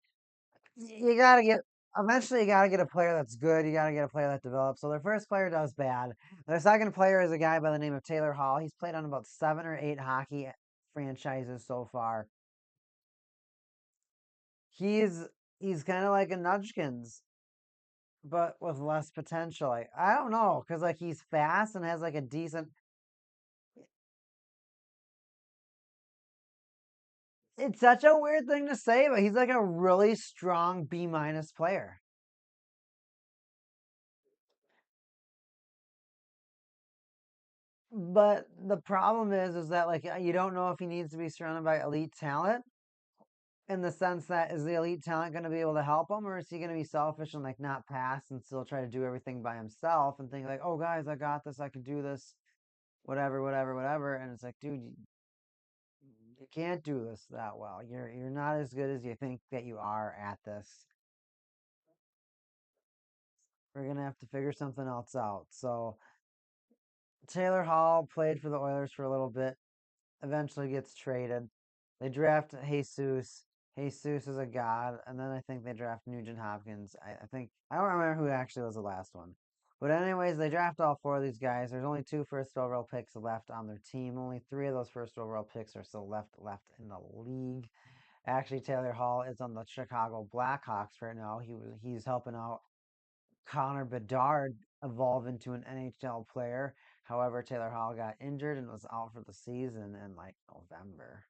[SPEAKER 2] You gotta get eventually you gotta get a player that's good. You gotta get a player that develops. So their first player does bad. Their second player is a guy by the name of Taylor Hall. He's played on about 7 or 8 hockey franchises so far. He's he's kind of like a Nudgkins, but with less potential. I don't know, because like he's fast and has like a decent. It's such a weird thing to say, but he's like a really strong B- player. But the problem is that like you don't know if he needs to be surrounded by elite talent, in the sense that is the elite talent going to be able to help him, or is he going to be selfish and like not pass and still try to do everything by himself and think like, oh guys, I got this, I can do this, whatever, whatever, whatever. And it's like, dude, you can't do this that well. You're not as good as you think that you are at this. We're gonna have to figure something else out. So Taylor Hall played for the Oilers for a little bit, eventually gets traded. They draft Jesus. Jesus is a god, and then I think they draft Nugent Hopkins. I think I don't remember who actually was the last one. But anyways, they draft all 4 of these guys. There's only 2 first overall picks left on their team. Only 3 of those first overall picks are still left in the league. Actually, Taylor Hall is on the Chicago Blackhawks right now. He's helping out Connor Bedard evolve into an NHL player. However, Taylor Hall got injured and was out for the season in like November.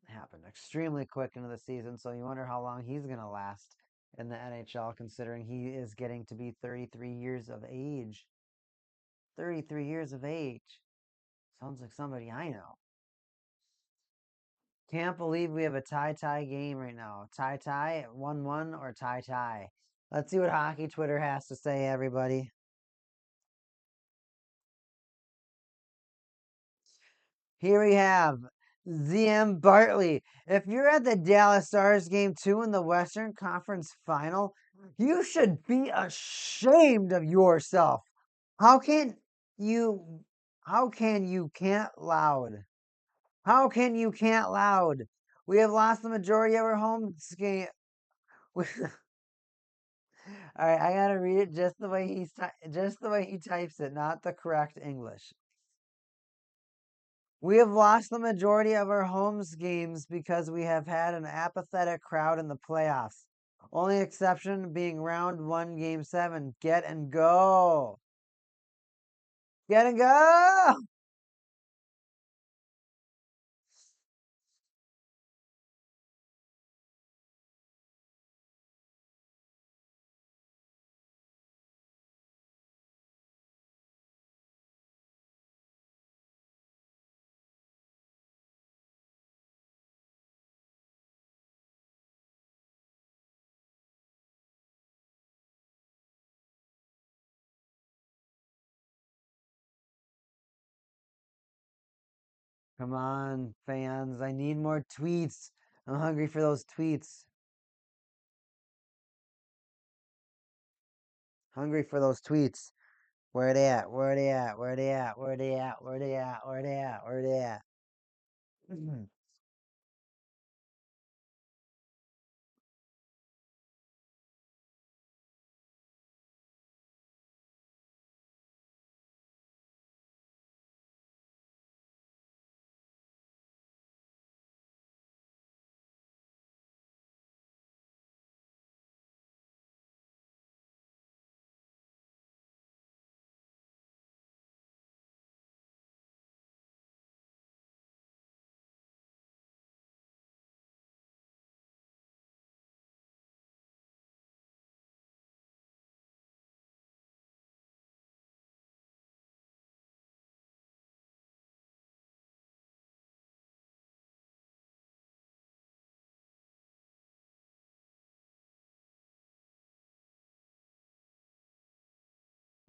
[SPEAKER 2] It happened extremely quick into the season, so you wonder how long he's going to last in the NHL, considering he is getting to be 33 years of age. 33 years of age. Sounds like somebody I know. Can't believe we have a tie game right now. Tie, 1-1 or tie. Let's see what Hockey Twitter has to say, everybody. Here we have ZM Bartley. If you're at the Dallas Stars game 2 in the Western Conference Final, you should be ashamed of yourself. How can you can't loud? How can you can't loud? We have lost the majority of our home game. All right, I gotta read it just the way he types it, not the correct English. We have lost the majority of our homes games because we have had an apathetic crowd in the playoffs. Only exception being round 1, game 7. Get and go. Get and go. Come on, fans. I need more tweets. I'm hungry for those tweets. Hungry for those tweets. Where they at? Where they at? Where they at? Where they at? Where they at? Where they at? Where they at?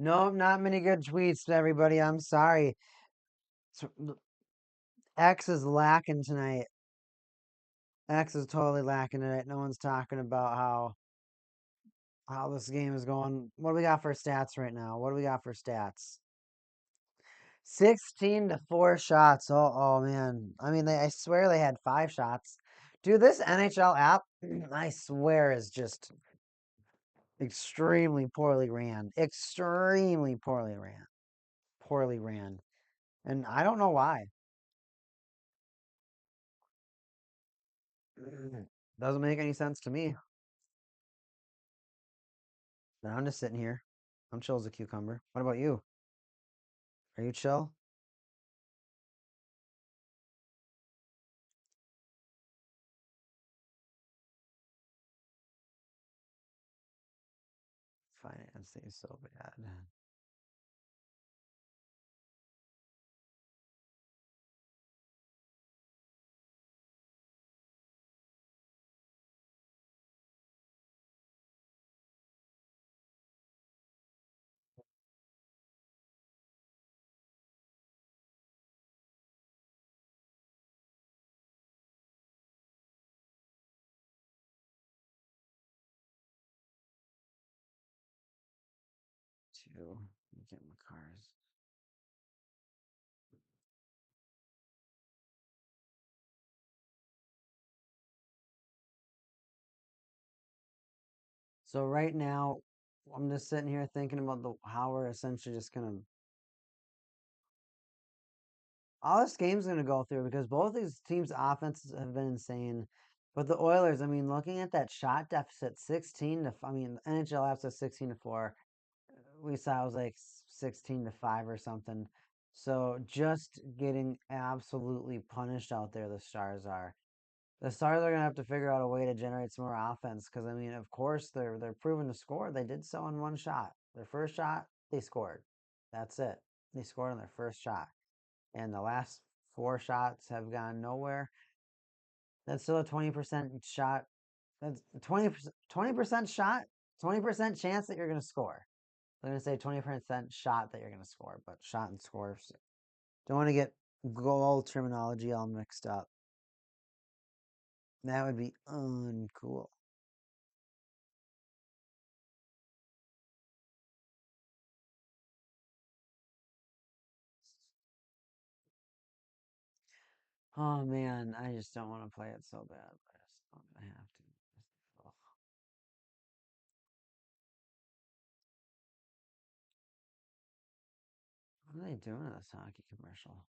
[SPEAKER 2] Nope, not many good tweets, everybody. I'm sorry. X is lacking tonight. X is totally lacking tonight. No one's talking about how this game is going. What do we got for stats right now? What do we got for stats? 16-4 shots. Oh man. I mean, I swear they had 5 shots. Dude, this NHL app, I swear, is just extremely poorly ran. Extremely poorly ran. Poorly ran. And I don't know why. Doesn't make any sense to me. But I'm just sitting here. I'm chill as a cucumber. What about you? Are you chill? Finance is so bad. Two. Get my cars. So right now, I'm just sitting here thinking about how we're essentially just gonna all this game's gonna go through because both these teams' offenses have been insane. But the Oilers, I mean, looking at that shot deficit, 16 to, I mean, NHL has a 16-4. We saw it was like 16-5 or something. So just getting absolutely punished out there, the Stars are. The Stars are gonna have to figure out a way to generate some more offense because I mean, of course, they're proven to score. They did so in one shot. Their first shot, they scored. That's it. They scored on their first shot, and the last four shots have gone nowhere. That's still a 20% shot. That's 20% shot, 20% chance that you're gonna score. I'm gonna say 20% shot that you're gonna score, but shot and scores. Don't want to get goal terminology all mixed up. That would be uncool. Oh man, I just don't want to play it so bad, but I'm gonna have to. Ugh. What are they doing in this hockey commercial?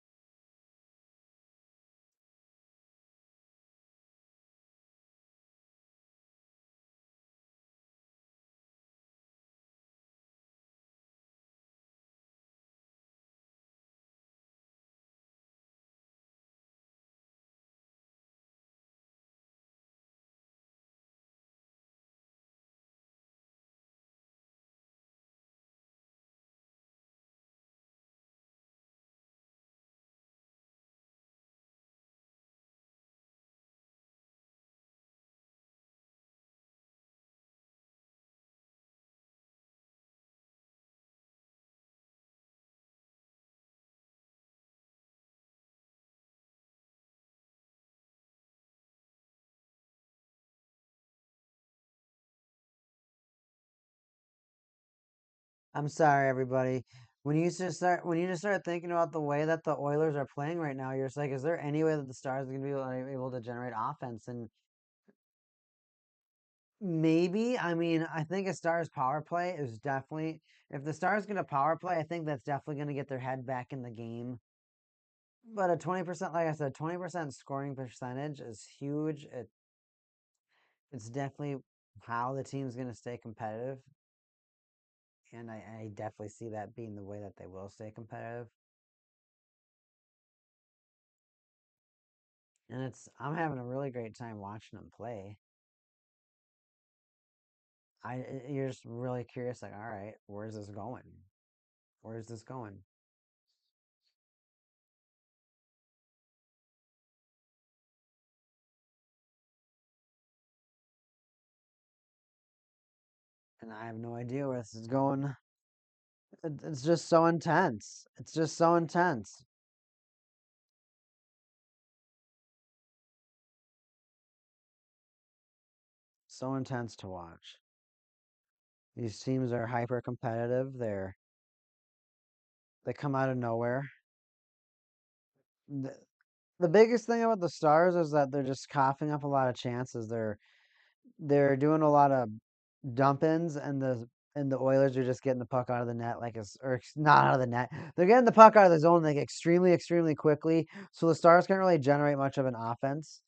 [SPEAKER 2] I'm sorry, everybody. When you just start thinking about the way that the Oilers are playing right now, you're just like, is there any way that the Stars are gonna be able to generate offense? And maybe, I mean, I think a Stars power play is definitely if the Stars get a power play, I think that's definitely gonna get their head back in the game. But a 20%, like I said, 20% scoring percentage is huge. It's definitely how the team's gonna stay competitive. And I definitely see that being the way that they will stay competitive. And I'm having a really great time watching them play. You're just really curious, like, all right, where's this going? Where's this going? And I have no idea where this is going. It's just so intense. It's just so intense. So intense to watch. These teams are hyper competitive. They come out of nowhere. The, the biggest thing about the Stars is that they're just coughing up a lot of chances. They're doing a lot of dump ins, and the Oilers are just getting the puck out of the net not out of the net. They're getting the puck out of the zone like extremely, extremely quickly. So the Stars can't really generate much of an offense.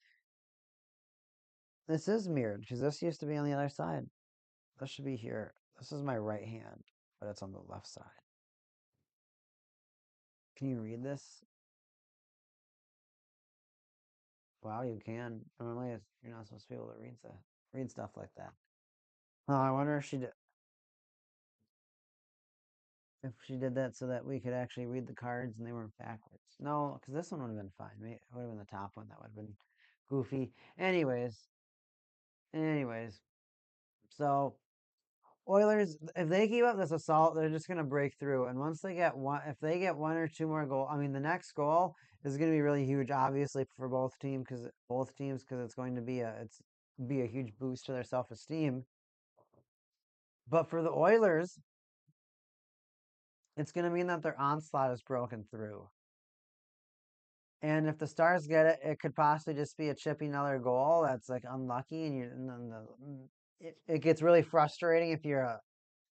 [SPEAKER 2] This is mirrored because this used to be on the other side. This should be here. This is my right hand, but it's on the left side. Can you read this? Wow, you can. Normally, you're not supposed to be able to read stuff like that. Oh, I wonder if she did that so that we could actually read the cards and they weren't backwards. No, because this one would have been fine. It would have been the top one. That would have been goofy. Anyways, so Oilers, if they keep up this assault, they're just gonna break through. And once they get one, if they get one or two more goals, I mean, the next goal is gonna be really huge, obviously for both teams, because it's going to be a huge boost to their self esteem. But for the Oilers, it's gonna mean that their onslaught is broken through. And if the Stars get it, it could possibly just be a chippy another goal that's like unlucky, and then it gets really frustrating if you're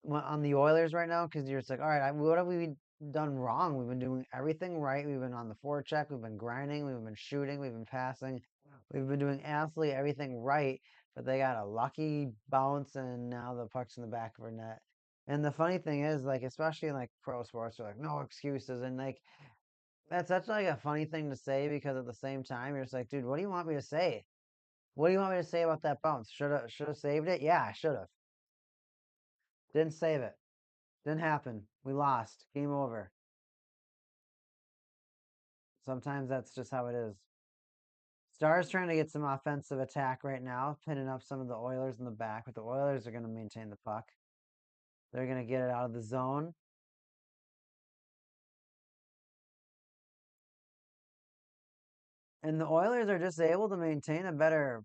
[SPEAKER 2] on the Oilers right now because you're just like, all right, what have we done wrong? We've been doing everything right. We've been on the forecheck. We've been grinding. We've been shooting. We've been passing. We've been doing absolutely everything right. But they got a lucky bounce, and now the puck's in the back of our net. And the funny thing is, like, especially in like pro sports, they're like, no excuses, and like that's such like a funny thing to say because at the same time, you're just like, dude, what do you want me to say? What do you want me to say about that bounce? Should have saved it? Yeah, I should have. Didn't save it. Didn't happen. We lost. Game over. Sometimes that's just how it is. Stars trying to get some offensive attack right now, pinning up some of the Oilers in the back, but the Oilers are going to maintain the puck. They're going to get it out of the zone. And the Oilers are just able to maintain a better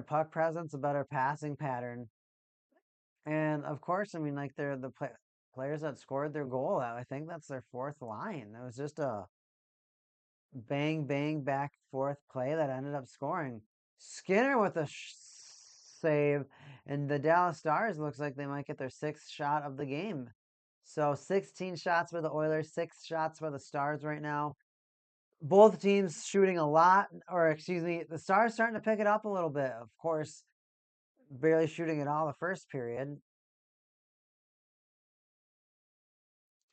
[SPEAKER 2] puck presence, a better passing pattern. And of course, I mean, like they're the players that scored their goal. I think that's their fourth line. It was just a bang, bang, back forth play that ended up scoring. Skinner with a save. And the Dallas Stars looks like they might get their sixth shot of the game. So 16 shots for the Oilers, 6 shots for the Stars right now. Both teams shooting a lot, or excuse me, the Stars starting to pick it up a little bit. Of course, barely shooting at all the first period.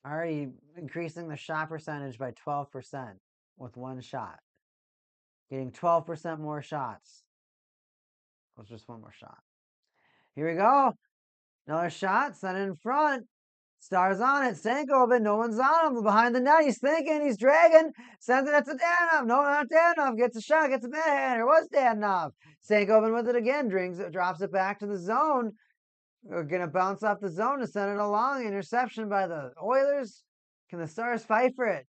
[SPEAKER 2] Already increasing the shot percentage by 12% with one shot. Getting 12% more shots. It was just one more shot. Here we go. Another shot. Sent in front. Stars on it. Stankoven. No one's on him. Behind the net. He's thinking. He's dragging. Sends it to Danov. No, not Danov. Gets a shot. Gets a backhander. It was Danov. Stankoven with it again. Drops it back to the zone. We're going to bounce off the zone to send it along. Interception by the Oilers. Can the Stars fight for it?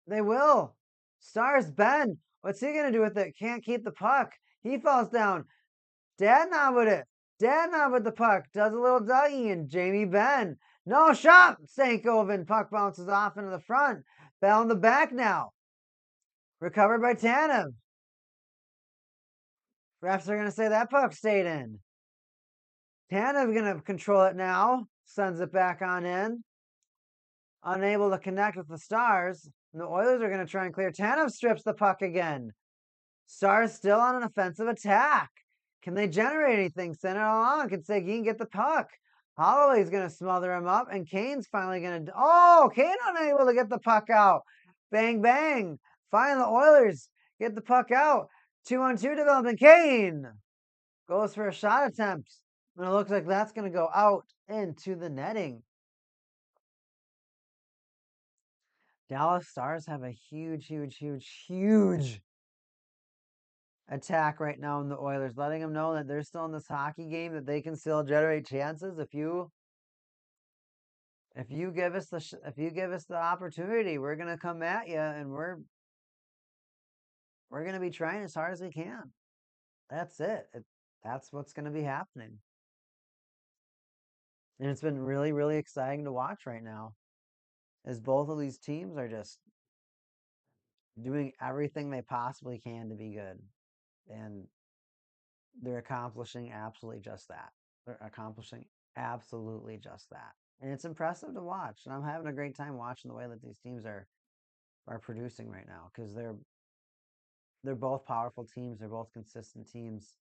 [SPEAKER 2] They will. Stars Ben. What's he going to do with it? Can't keep the puck. He falls down. Dadnov with it. Dadnov with the puck. Does a little Dougie and Jamie Benn. No shot. Stankoven. Puck bounces off into the front. Bell in the back now. Recovered by Tanev. Refs are going to say that puck stayed in. Tanev going to control it now. Sends it back on in. Unable to connect with the Stars. And the Oilers are going to try and clear. Tanev strips the puck again. Stars still on an offensive attack. Can they generate anything? Send it along. Can Seguin get the puck? Holloway's going to smother him up. And Kane's finally going to... Oh, Kane unable to get the puck out. Bang, bang. Finally, the Oilers get the puck out. 2-on-2 development. Kane goes for a shot attempt. And it looks like that's going to go out into the netting. Dallas Stars have a huge attack right now in the Oilers, letting them know that they're still in this hockey game, that they can still generate chances. If you give us the opportunity, we're gonna come at you, and we're gonna be trying as hard as we can. That's it. That's what's gonna be happening, and it's been really exciting to watch right now, as both of these teams are just doing everything they possibly can to be good, and they're accomplishing absolutely just that. They're accomplishing absolutely just that. And it's impressive to watch. And I'm having a great time watching the way that these teams are producing right now, because they're both powerful teams. They're both consistent teams.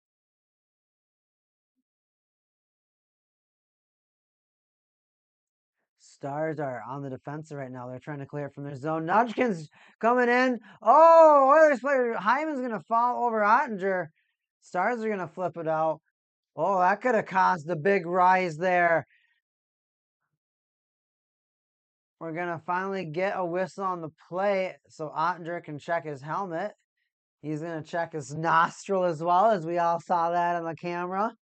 [SPEAKER 2] Stars are on the defensive right now. They're trying to clear it from their zone. Nudgkin's coming in. Oh, Oilers player Hyman's going to fall over Ottinger. Stars are going to flip it out. Oh, that could have caused a big rise there. We're going to finally get a whistle on the play so Ottinger can check his helmet. He's going to check his nostril as well, as we all saw that on the camera.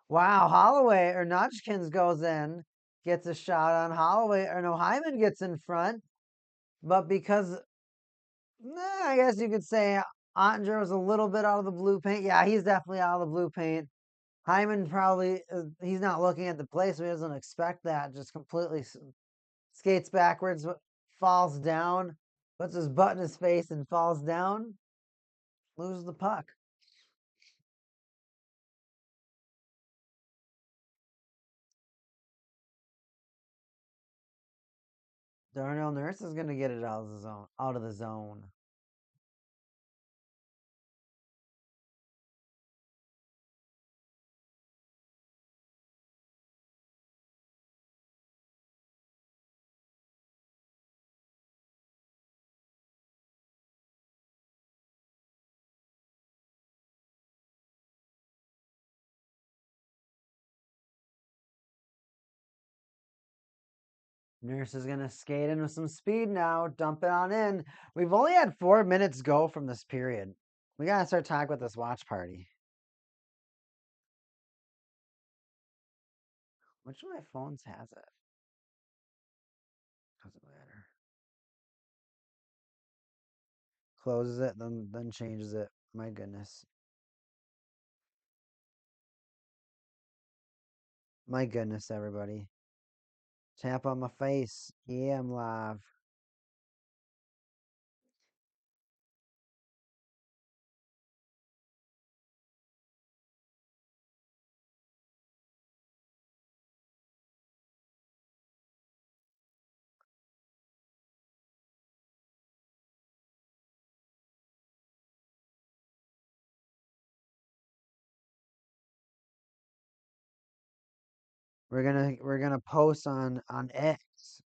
[SPEAKER 2] Wow, Holloway or Notchkins goes in, gets a shot on Holloway, or no, Hyman gets in front. But because, I guess you could say Ottinger was a little bit out of the blue paint. Yeah, he's definitely out of the blue paint. Hyman probably, he's not looking at the play, so he doesn't expect that. Just completely skates backwards, falls down, puts his butt in his face and falls down, loses the puck. Darnell Nurse is gonna get it out of the zone. Out of the zone. Nurse is gonna skate in with some speed now. Dump it on in. We've only had 4 minutes go from this period. We gotta start talking with this watch party. Which of my phones has it? Doesn't matter. Closes it, then changes it. My goodness. My goodness, everybody. Tap on my face. Yeah, I'm live. We're gonna post on X.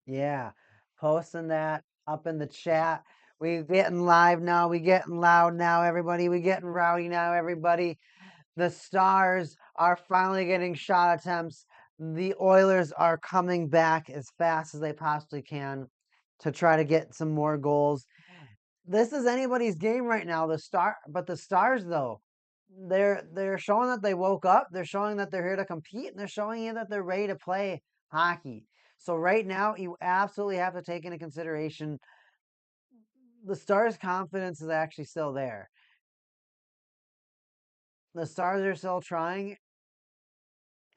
[SPEAKER 2] Yeah, posting that up in the chat. We getting live now. We getting loud now, everybody. We getting rowdy now, everybody. The Stars are finally getting shot attempts. The Oilers are coming back as fast as they possibly can to try to get some more goals. This is anybody's game right now. The Stars though, they're showing that they woke up. They're showing that they're here to compete, and they're showing you that they're ready to play hockey. So right now, you absolutely have to take into consideration the Stars' confidence is actually still there. The Stars are still trying,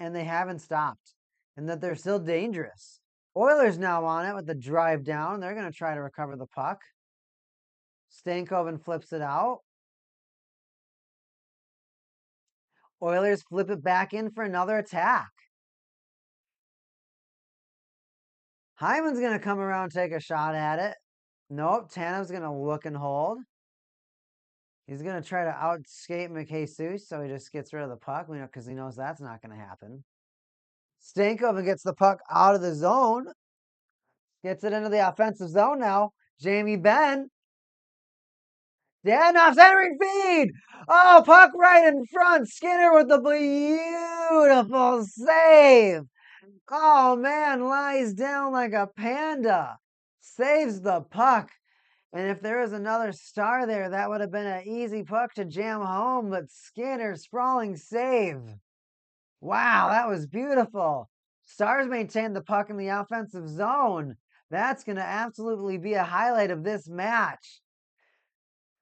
[SPEAKER 2] and they haven't stopped, and that they're still dangerous. Oilers now on it with the drive down. They're going to try to recover the puck. Stankoven flips it out. Oilers flip it back in for another attack. Hyman's going to come around and take a shot at it. Nope, Tanev's going to look and hold. He's going to try to outskate McJesus, so he just gets rid of the puck, because he knows that's not going to happen. Stankoven gets the puck out of the zone. Gets it into the offensive zone now. Jamie Benn. Danoff centering feed. Oh, puck right in front. Skinner with the beautiful save. Oh, man, lies down like a panda. Saves the puck. And if there was another Star there, that would have been an easy puck to jam home. But Skinner, sprawling save. Wow, that was beautiful. Stars maintain the puck in the offensive zone. That's going to absolutely be a highlight of this match.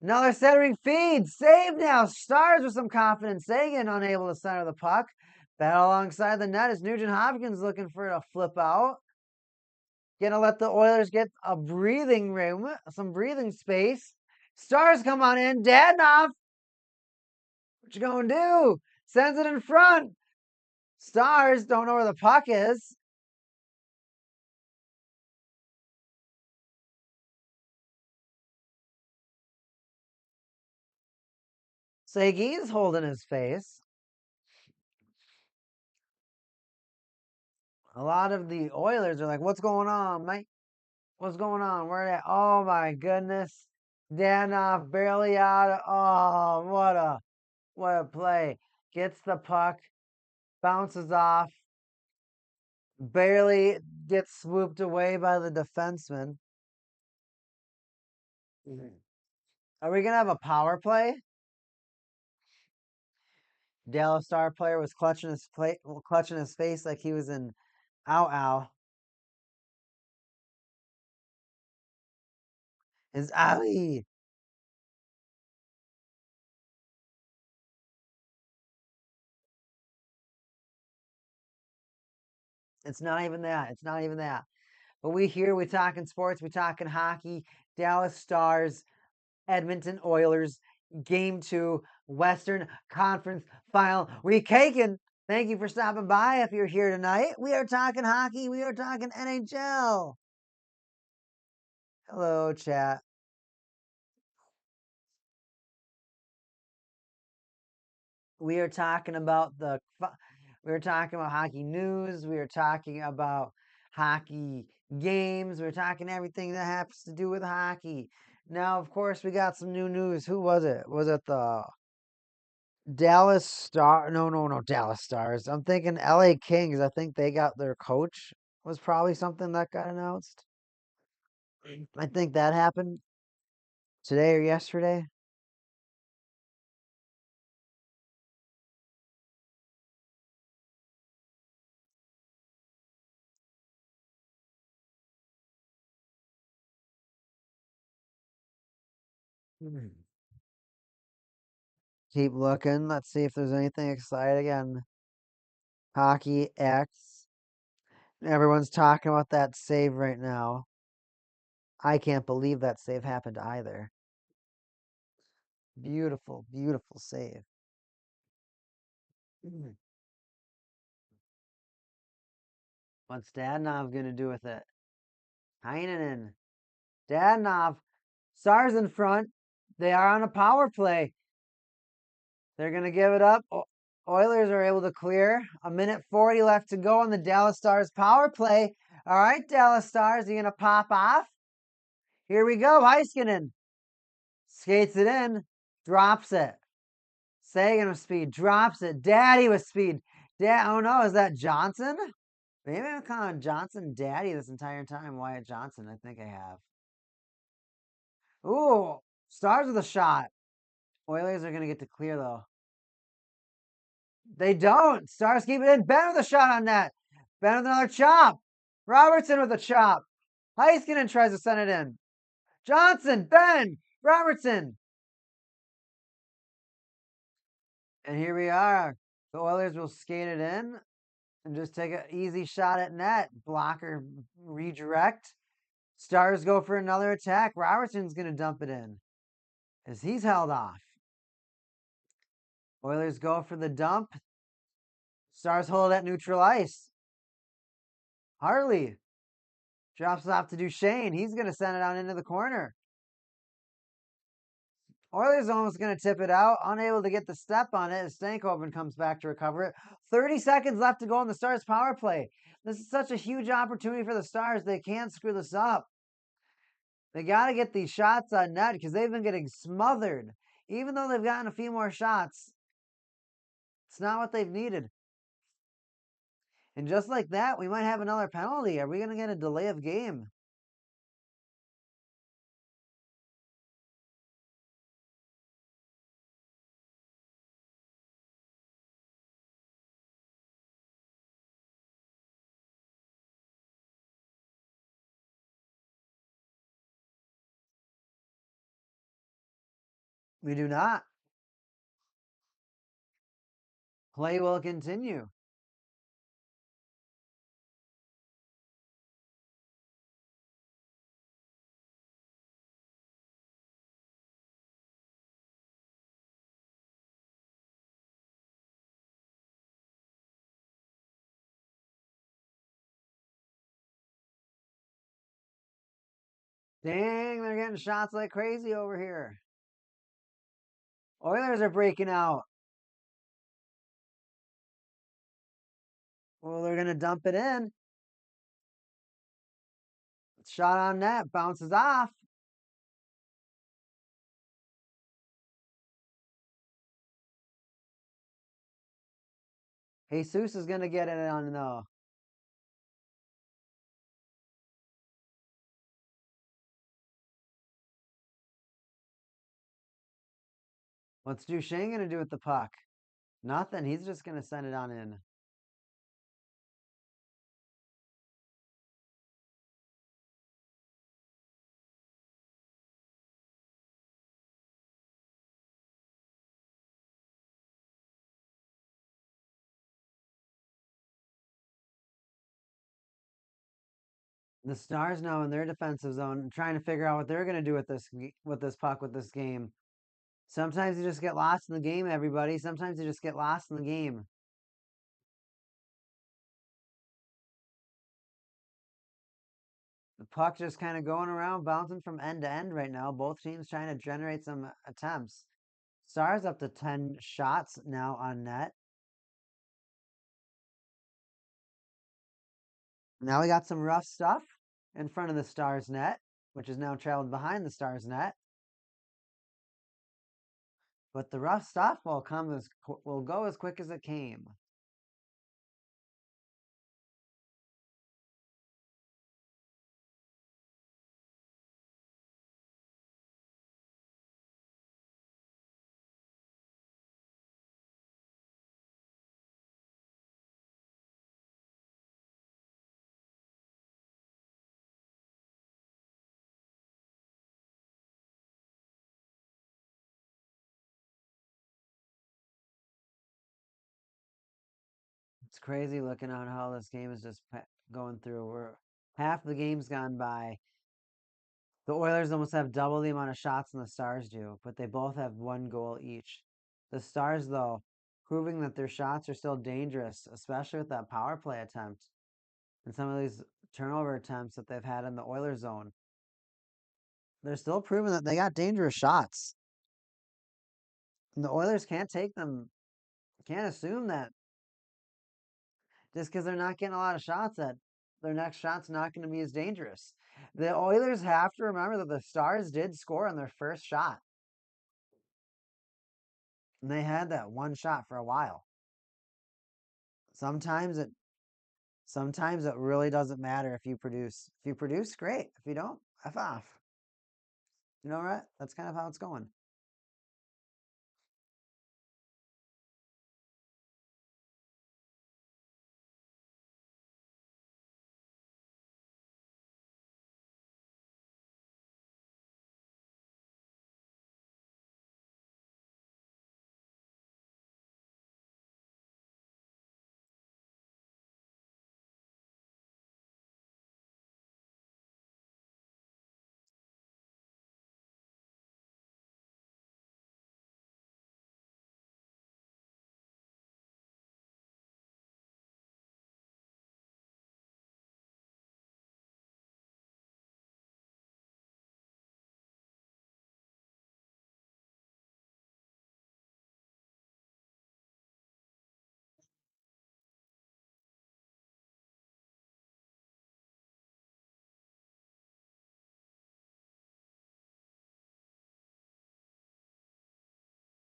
[SPEAKER 2] Another centering feed. Save now. Stars with some confidence. Sagan unable to center the puck. Battle alongside the net is Nugent Hopkins looking for a flip out. Gonna let the Oilers get a breathing room, some breathing space. Stars come on in. Dadnoff. What you gonna do? Sends it in front. Stars don't know where the puck is. Seguin's holding his face. A lot of the Oilers are like, what's going on, mate? What's going on? Where at? Oh my goodness. Danoff barely out of, oh, what a play. Gets the puck, bounces off, barely gets swooped away by the defenseman. Are we gonna have a power play? Dallas Star player was clutching his face like he was in ow. Is Ali. It's not even that. It's not even that. But we talking sports, we talking hockey, Dallas Stars, Edmonton Oilers, Game 2, Western Conference Final. We caking. Thank you for stopping by if you're here tonight. We are talking hockey. We are talking NHL. Hello, chat. We are talking about hockey news. We are talking about hockey games. We're talking everything that happens to do with hockey. Now, of course, we got some new news. Who was it? Was it the Dallas Star? No, Dallas Stars. I'm thinking LA Kings. I think they got their coach was probably something that got announced. I think that happened today or yesterday. Keep looking. Let's see if there's anything exciting again. Hockey X. Everyone's talking about that save right now. I can't believe that save happened either. Beautiful, beautiful save. What's Dadnov going to do with it? Heinonen. Dadnov. Stars in front. They are on a power play. They're going to give it up. Oilers are able to clear. 1:40 left to go on the Dallas Stars power play. All right, Dallas Stars, are you going to pop off? Here we go. Heiskanen skates it in, drops it. Sagan with speed, drops it. Daddy with speed. Oh no, is that Johnson? Maybe I'm calling Johnson Daddy this entire time. Wyatt Johnson, I think I have. Ooh, Stars with a shot. Oilers are going to get to clear though. They don't. Stars keep it in. Ben with a shot on net. Ben with another chop. Robertson with a chop. Heiskanen tries to send it in. Johnson, Ben, Robertson. And here we are. The Oilers will skate it in and just take an easy shot at net. Blocker redirect. Stars go for another attack. Robertson's going to dump it in as he's held off. Oilers go for the dump. Stars hold at neutral ice. Harley drops it off to Duchesne. He's going to send it out into the corner. Oilers almost going to tip it out. Unable to get the step on it as Stankoven comes back to recover it. 30 seconds left to go on the Stars power play. This is such a huge opportunity for the Stars. They can't screw this up. They got to get these shots on net because they've been getting smothered. Even though they've gotten a few more shots, it's not what they've needed. And just like that, we might have another penalty. Are we going to get a delay of game? We do not. Play will continue. Dang, they're getting shots like crazy over here. Oilers are breaking out. Well, they're going to dump it in. Shot on net, bounces off. Jesus is going to get it on though. What's Duchesne going to do with the puck? Nothing. He's just going to send it on in. The Stars now in their defensive zone, trying to figure out what they're going to do with this puck, with this game. Sometimes you just get lost in the game, everybody. Sometimes you just get lost in the game. The puck just kind of going around, bouncing from end to end right now. Both teams trying to generate some attempts. Stars up to 10 shots now on net. Now we got some rough stuff in front of the Stars net, which is now traveled behind the Stars net. But the rough stuff will go as quick as it came. It's crazy looking on how this game is just going through. We're half the game's gone by. The Oilers almost have double the amount of shots than the Stars do, but they both have 1 goal each. The Stars, though, proving that their shots are still dangerous, especially with that power play attempt and some of these turnover attempts that they've had in the Oilers zone. They're still proving that they got dangerous shots. And the Oilers can't assume that just because they're not getting a lot of shots, that their next shot's not going to be as dangerous. The Oilers have to remember that the Stars did score on their first shot. And they had that one shot for a while. Sometimes it really doesn't matter if you produce. If you produce, great. If you don't, F off. You know what? That's kind of how it's going.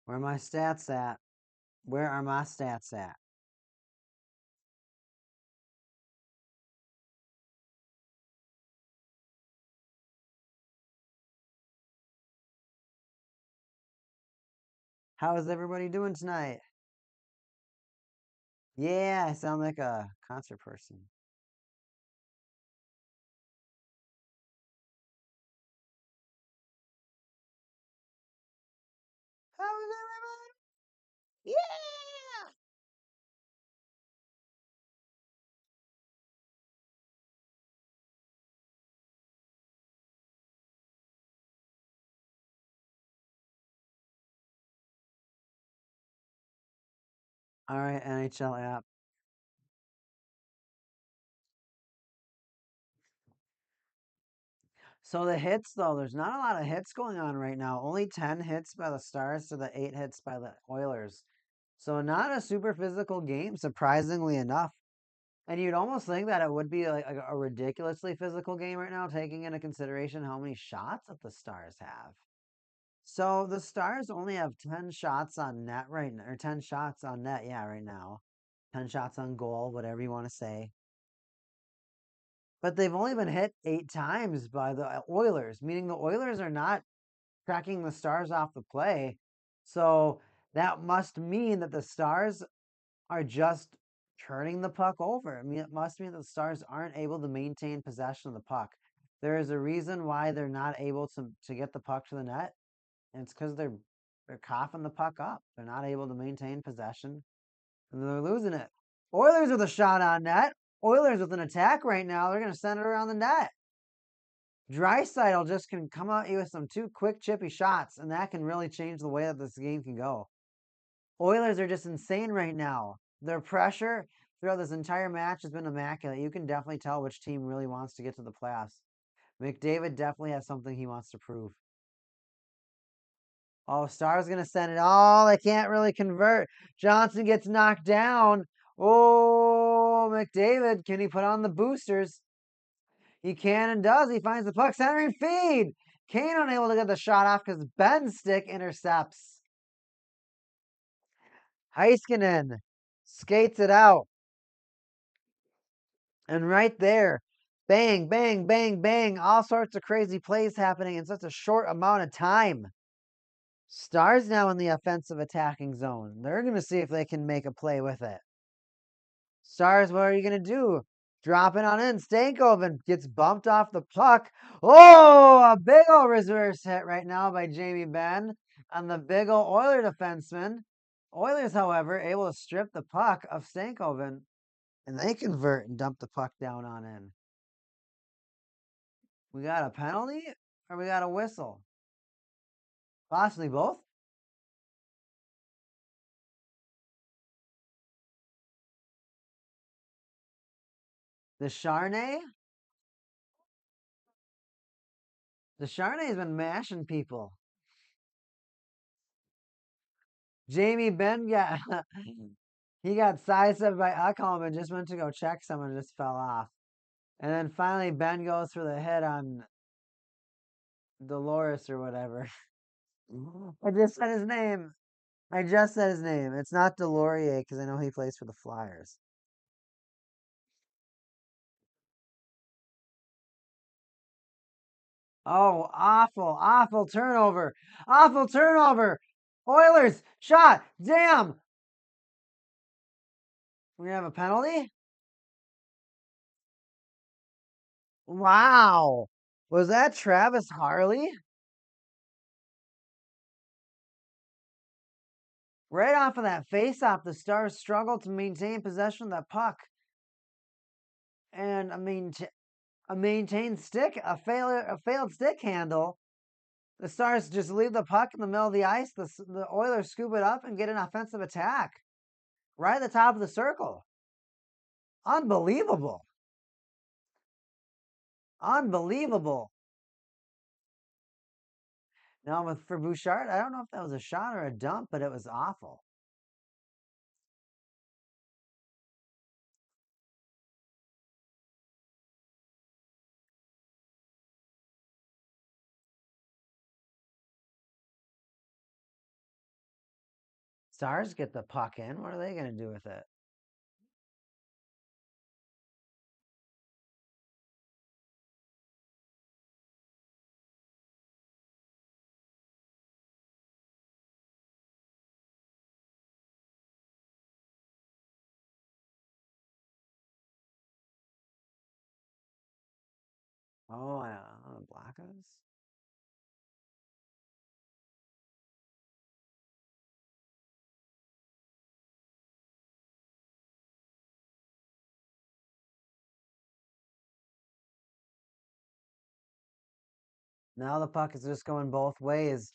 [SPEAKER 2] Where are my stats at? Where are my stats at? How is everybody doing tonight? Yeah, I sound like a concert person. How is everybody? Yeah! All right, NHL app. So the hits, though, there's not a lot of hits going on right now. Only 10 hits by the Stars to the 8 hits by the Oilers. So not a super physical game, surprisingly enough. And you'd almost think that it would be like a ridiculously physical game right now, taking into consideration how many shots that the Stars have. So the Stars only have 10 shots on net right now, or 10 shots on net, yeah, right now. 10 shots on goal, whatever you want to say. But they've only been hit 8 times by the Oilers, meaning the Oilers are not tracking the Stars off the play. So that must mean that the Stars are just turning the puck over. I mean, it must mean that the Stars aren't able to maintain possession of the puck. There is a reason why they're not able to get the puck to the net, and it's because they're coughing the puck up. They're not able to maintain possession, and they're losing it. Oilers with a shot on net. Oilers with an attack right now. They're going to send it around the net. Draisaitl just can come at you with some 2 quick chippy shots, and that can really change the way that this game can go. Oilers are just insane right now. Their pressure throughout this entire match has been immaculate. You can definitely tell which team really wants to get to the playoffs. McDavid definitely has something he wants to prove. Oh, Star's going to send it. Oh, they can't really convert. Johnson gets knocked down. Oh, McDavid, can he put on the boosters? He can and does. He finds the puck, centering feed. Kane unable to get the shot off because Ben's stick intercepts. Heiskanen skates it out. And right there, bang, bang, bang, bang. All sorts of crazy plays happening in such a short amount of time. Stars now in the offensive attacking zone. They're going to see if they can make a play with it. Stars, what are you going to do? Dropping on in. Stankoven gets bumped off the puck. Oh, a big old reverse hit right now by Jamie Benn on the big old Oiler defenseman. Oilers, however, able to strip the puck of Stankoven, and they convert and dump the puck down on in. We got a penalty or we got a whistle? Possibly both. The Charnay has been mashing people. Jamie Benn he got sidestepped by Uckholm and just went to go check someone and just fell off. And then finally Ben goes for the hit on Dolores or whatever. I just said his name. It's not Delorier because I know he plays for the Flyers. Oh, awful turnover. Awful turnover. Oilers, shot. Damn. We have a penalty? Wow. Was that Travis Harley? Right off of that face-off, the Stars struggled to maintain possession of that puck. And a maintained stick, a failed stick handle. The Stars just leave the puck in the middle of the ice. The Oilers scoop it up and get an offensive attack right at the top of the circle. Unbelievable. Now for Bouchard, I don't know if that was a shot or a dump, but it was awful. Stars get the puck in. What are they going to do with it? Oh, Blackos? Now the puck is just going both ways.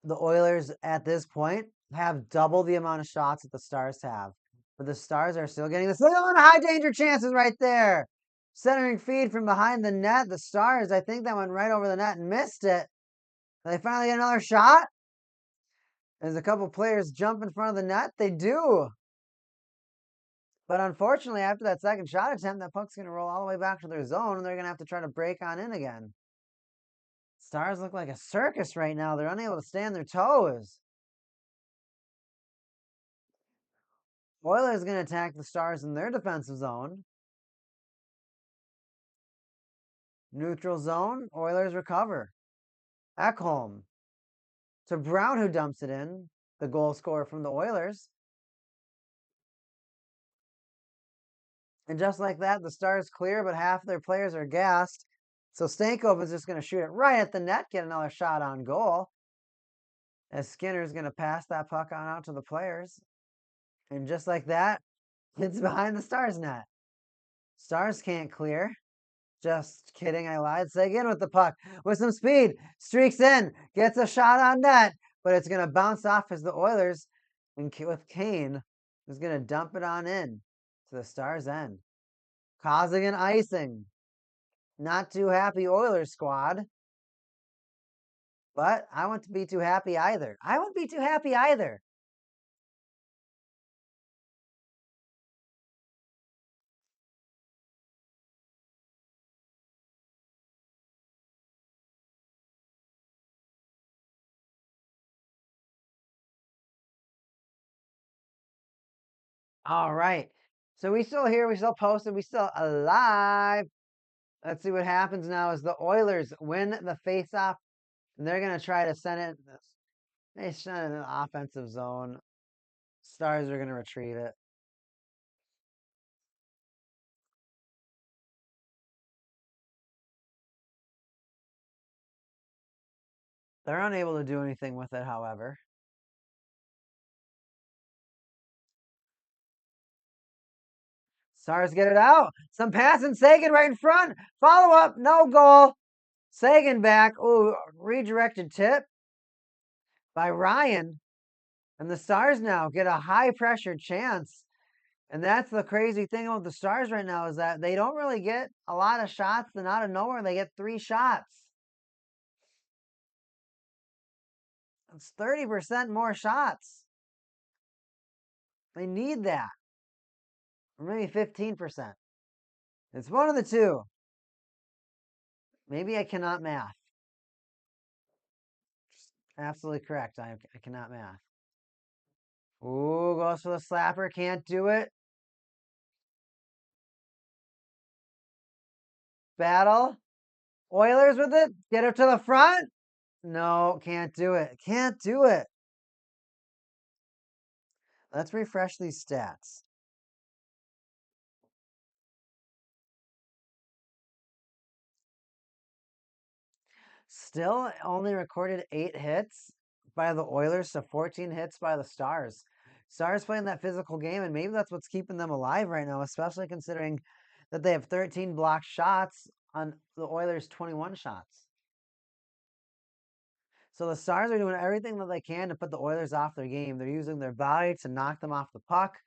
[SPEAKER 2] The Oilers at this point have double the amount of shots that the Stars have. But the Stars are still getting the same amount of high danger chances right there. Centering feed from behind the net. The Stars, I think that went right over the net and missed it. They finally get another shot. As a couple players jump in front of the net, they do. But unfortunately, after that second shot attempt, that puck's going to roll all the way back to their zone, and they're going to have to try to break on in again. Stars look like a circus right now. They're unable to stay on their toes. Oilers going to attack the Stars in their defensive zone. Neutral zone. Oilers recover. Ekholm to Brown, who dumps it in. The goal scorer from the Oilers. And just like that, the Stars clear, but half their players are gassed. So Stankoven is just going to shoot it right at the net, get another shot on goal. As Skinner's going to pass that puck on out to the players. And just like that, it's behind the Stars net. Stars can't clear. Just kidding, I lied. Seguin with the puck. With some speed. Streaks in. Gets a shot on net. But it's going to bounce off as the Oilers, and with Kane, is going to dump it on in to the Stars' end. Causing an icing. Not too happy Oilers squad. But I wouldn't be too happy either. I wouldn't be too happy either. All right. So we still here. We still posted. We still alive. Let's see what happens now as the Oilers win the faceoff. And they're going to try to send it. They send it in an offensive zone. Stars are going to retrieve it. They're unable to do anything with it, however. Stars get it out. Some passing. Seguin right in front. Follow up. No goal. Seguin back. Ooh, redirected tip by Ryan. And the Stars now get a high pressure chance. And that's the crazy thing about the Stars right now is that they don't really get a lot of shots. Then out of nowhere, they get 3 shots. It's 30% more shots. They need that. Or maybe 15%. It's one of the two. Maybe I cannot math. Absolutely correct. I cannot math. Ooh, goes for the slapper. Can't do it. Battle. Oilers with it. Get it to the front. No, can't do it. Can't do it. Let's refresh these stats. Still only recorded 8 hits by the Oilers to 14 hits by the Stars. Stars playing that physical game, and maybe that's what's keeping them alive right now, especially considering that they have 13 blocked shots on the Oilers' 21 shots. So the Stars are doing everything that they can to put the Oilers off their game. They're using their body to knock them off the puck,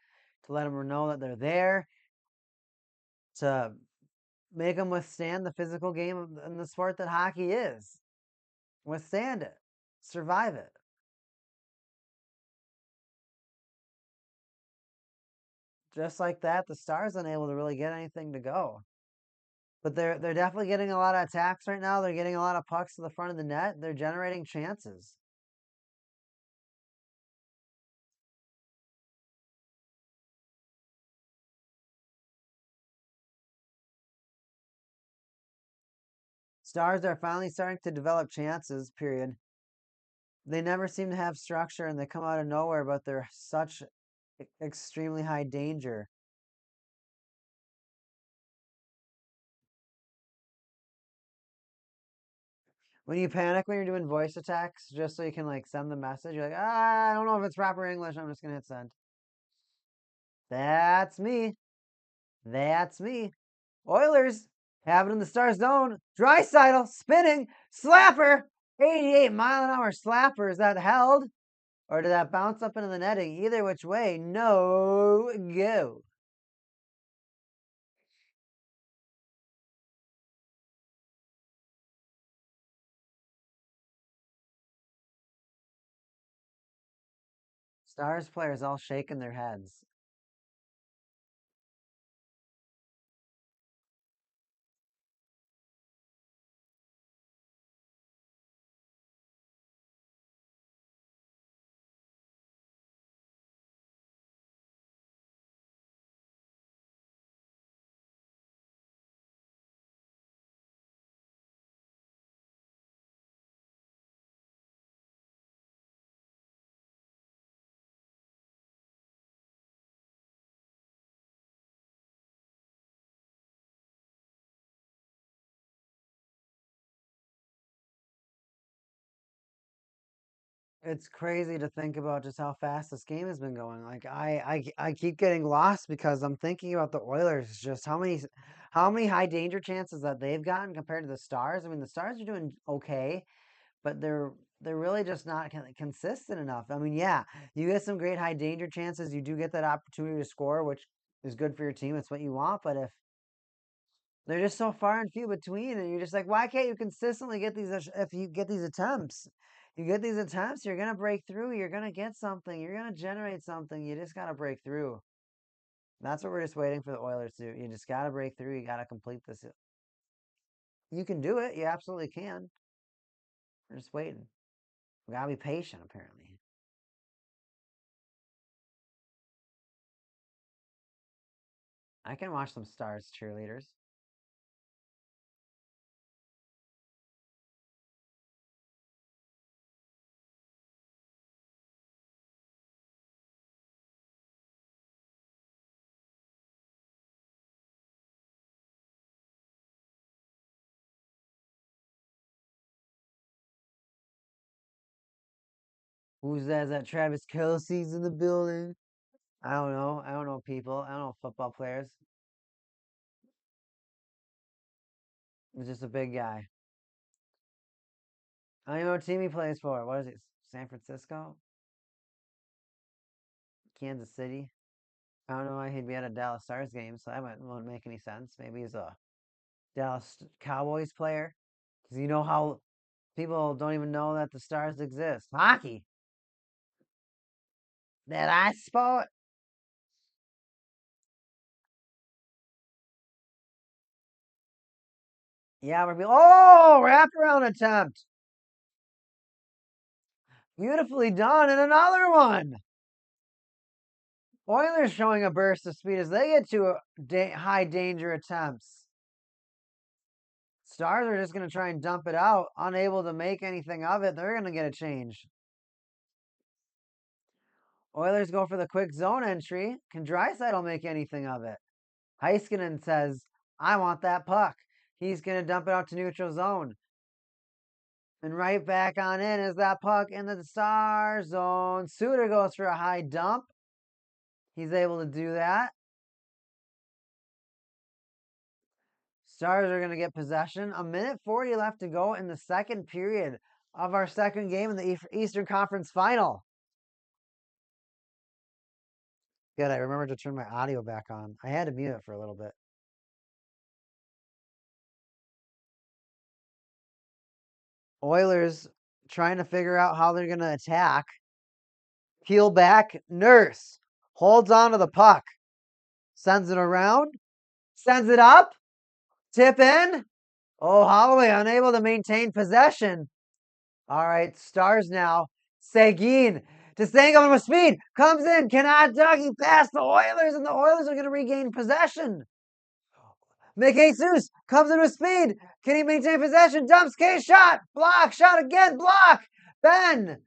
[SPEAKER 2] to let them know that they're there, to make them withstand the physical game and the sport that hockey is. Withstand it. Survive it. Just like that, the Stars unable to really get anything to go. But they're definitely getting a lot of attacks right now. They're getting a lot of pucks to the front of the net. They're generating chances. Stars are finally starting to develop chances, period. They never seem to have structure and they come out of nowhere, but they're such extremely high danger. When you panic when you're doing voice attacks, just so you can like send the message, you're like, I don't know if it's proper English. I'm just gonna hit send. That's me. That's me. Oilers have it in the Star zone. Draisaitl spinning slapper. 88-mile-an-hour slapper. Is that held? Or did that bounce up into the netting? Either which way, no go. Stars players all shaking their heads. It's crazy to think about just how fast this game has been going. Like I keep getting lost because I'm thinking about the Oilers. Just how many high danger chances that they've gotten compared to the Stars. I mean, the Stars are doing okay, but they're really just not consistent enough. I mean, yeah, you get some great high danger chances. You do get that opportunity to score, which is good for your team. It's what you want. But if they're just so far and few between, and you're just like, why can't you consistently get these? If you get these attempts, you get these attempts, you're gonna break through. You're gonna get something. You're gonna generate something. You just gotta break through. That's what we're just waiting for the Oilers to do. You just gotta break through. You gotta complete this. You can do it. You absolutely can. We're just waiting. We gotta be patient, apparently. I can watch some Stars cheerleaders. Who's that? Is that Travis Kelsey's in the building? I don't know. I don't know people. I don't know football players. He's just a big guy. I don't even know what team he plays for. What is it? San Francisco? Kansas City? I don't know why he'd be at a Dallas Stars game, so that wouldn't make any sense. Maybe he's a Dallas Cowboys player. Because you know how people don't even know that the Stars exist. Hockey. That ice sport. Yeah, wraparound attempt. Beautifully done, and another one. Oilers showing a burst of speed as they get to high danger attempts. Stars are just going to try and dump it out, unable to make anything of it. They're going to get a change. Oilers go for the quick zone entry. Can Draisaitl make anything of it? Heiskanen says, I want that puck. He's going to dump it out to neutral zone. And right back on in is that puck in the Star zone. Suter goes for a high dump. He's able to do that. Stars are going to get possession. 1:40 left to go in the second period of our second game in the Eastern Conference Final. Good, I remembered to turn my audio back on. I had to mute it for a little bit. Oilers trying to figure out how they're going to attack. Peel back. Nurse holds on to the puck. Sends it around. Sends it up. Tip in. Oh, Holloway unable to maintain possession. All right, Stars now. Seguin to Stanley with speed. Comes in. Cannot ducky past the Oilers, and the Oilers are going to regain possession. McJesus comes in with speed. Can he maintain possession? Dumps K shot. Block. Shot again. Block. Ben.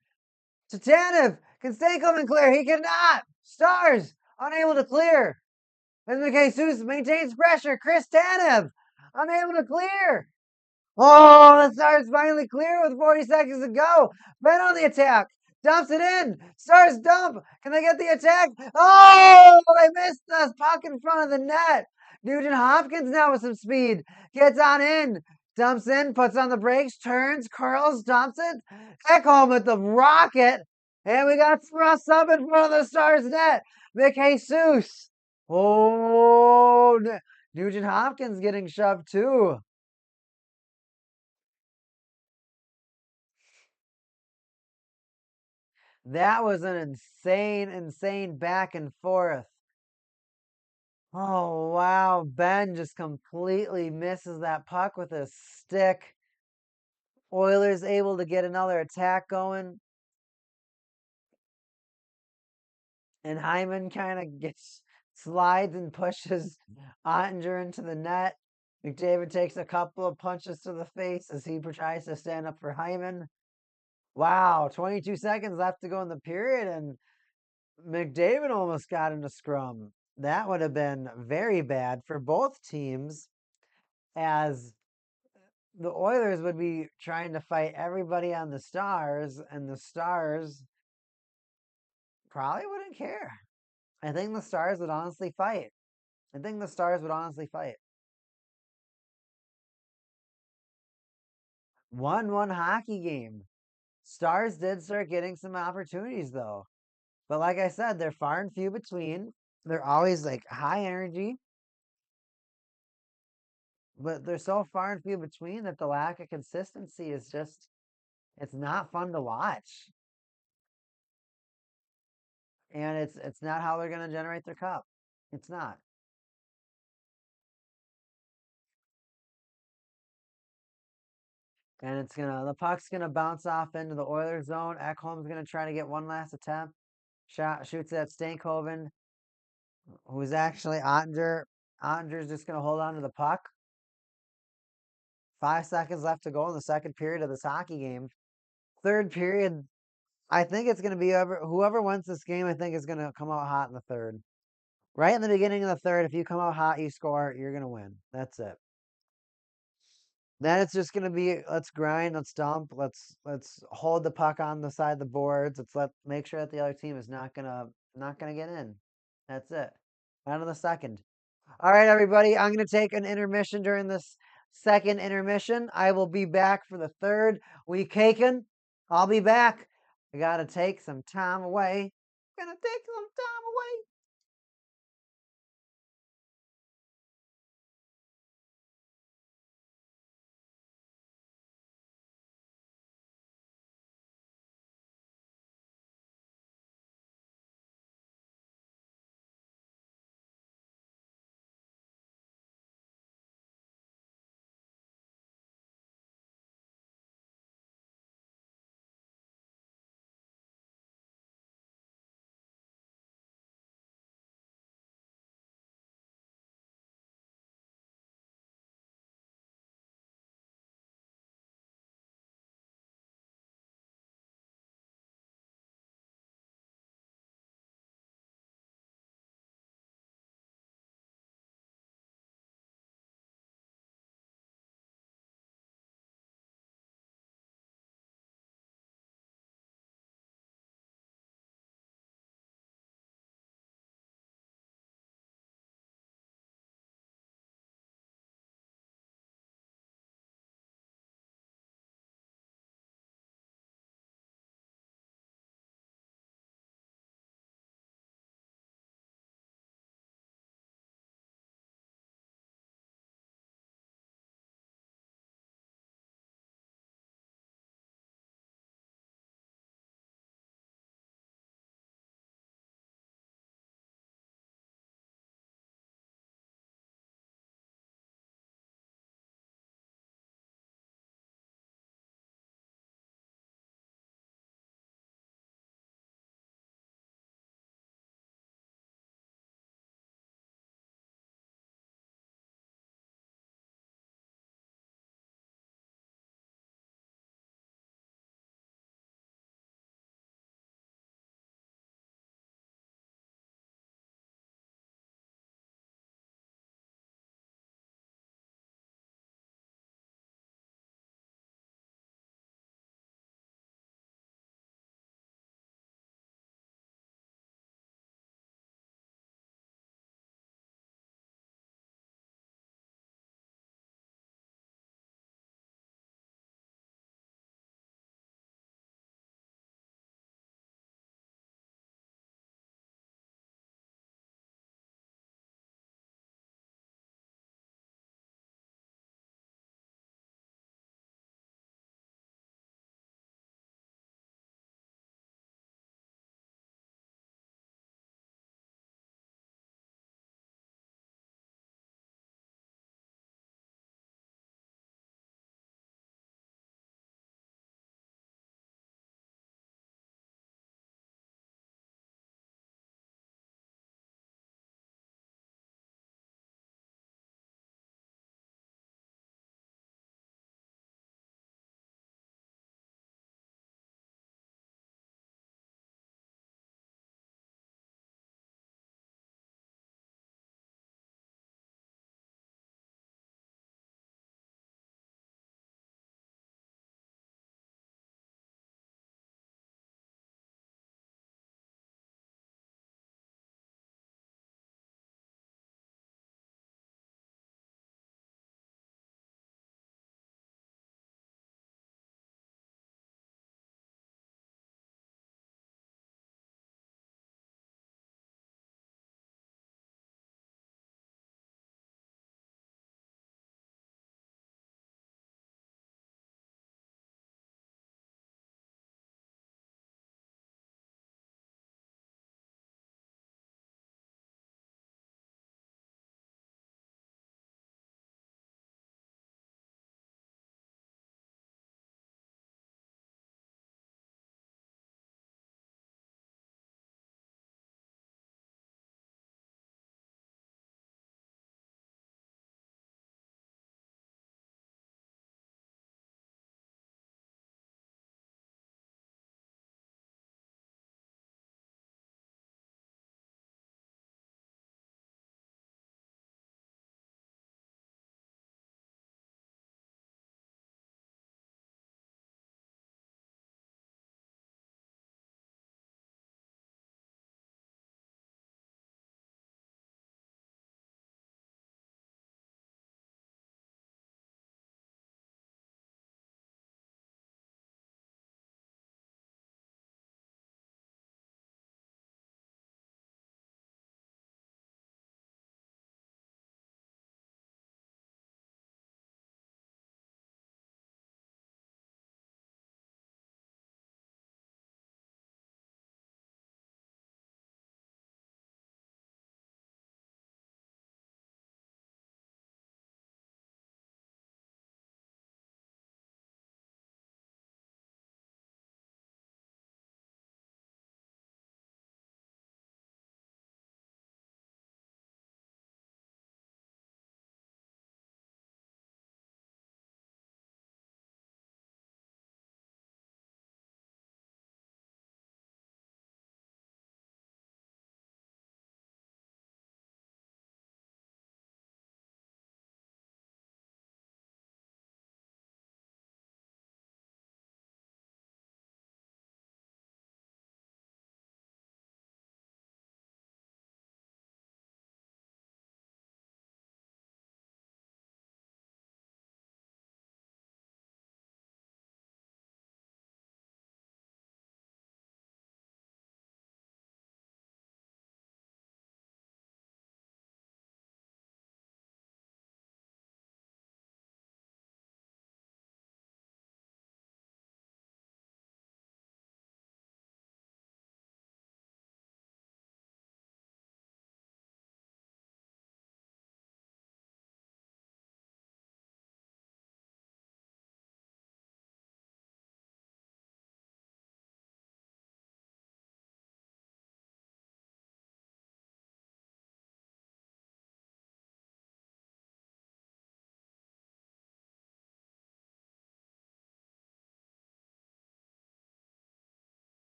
[SPEAKER 2] Tanev. Can Stankoven clear? He cannot. Stars unable to clear. As McJesus maintains pressure. Chris Tanev unable to clear. Oh, the Stars finally clear with 40 seconds to go. Ben on the attack. Dumps it in. Stars dump. Can they get the attack? Oh, they missed the puck in front of the net. Nugent Hopkins now with some speed. Gets on in. Dumps in. Puts on the brakes. Turns. Curls. Dumps it. Ekholm with the rocket. And we got thrust up in front of the Stars net. McJesus. Oh, Nugent Hopkins getting shoved too. That was an insane back and forth. Oh, wow. Ben just completely misses that puck with his stick. Oilers able to get another attack going. And Hyman kind of slides and pushes Ottinger into the net. McDavid takes a couple of punches to the face as he tries to stand up for Hyman. Wow, 22 seconds left to go in the period, and McDavid almost got in a scrum. That would have been very bad for both teams, as the Oilers would be trying to fight everybody on the Stars, and the Stars probably wouldn't care. I think the Stars would honestly fight. 1-1 hockey game. Stars did start getting some opportunities though. But like I said, they're far and few between. They're always like high energy. But they're so far and few between that the lack of consistency is just, it's not fun to watch. And it's not how they're going to generate their cup. It's not. And the puck's gonna bounce off into the Oilers zone. Ekholm's gonna try to get one last attempt. Shoots at Stankoven, who's actually Ottinger. Ottinger's just gonna hold on to the puck. 5 seconds left to go in the second period of this hockey game. Third period, I think it's gonna be whoever wins this game. I think is gonna come out hot in the third. Right in the beginning of the third, if you come out hot, you score, you're gonna win. That's it. Then it's just gonna be let's grind, let's dump, let's hold the puck on the side of the boards. Let's make sure that the other team is not gonna get in. That's it. Out of the second. All right, everybody. I'm gonna take an intermission during this second intermission. I will be back for the third. We caking? I'll be back. I gotta take some time away. Gonna take some time away.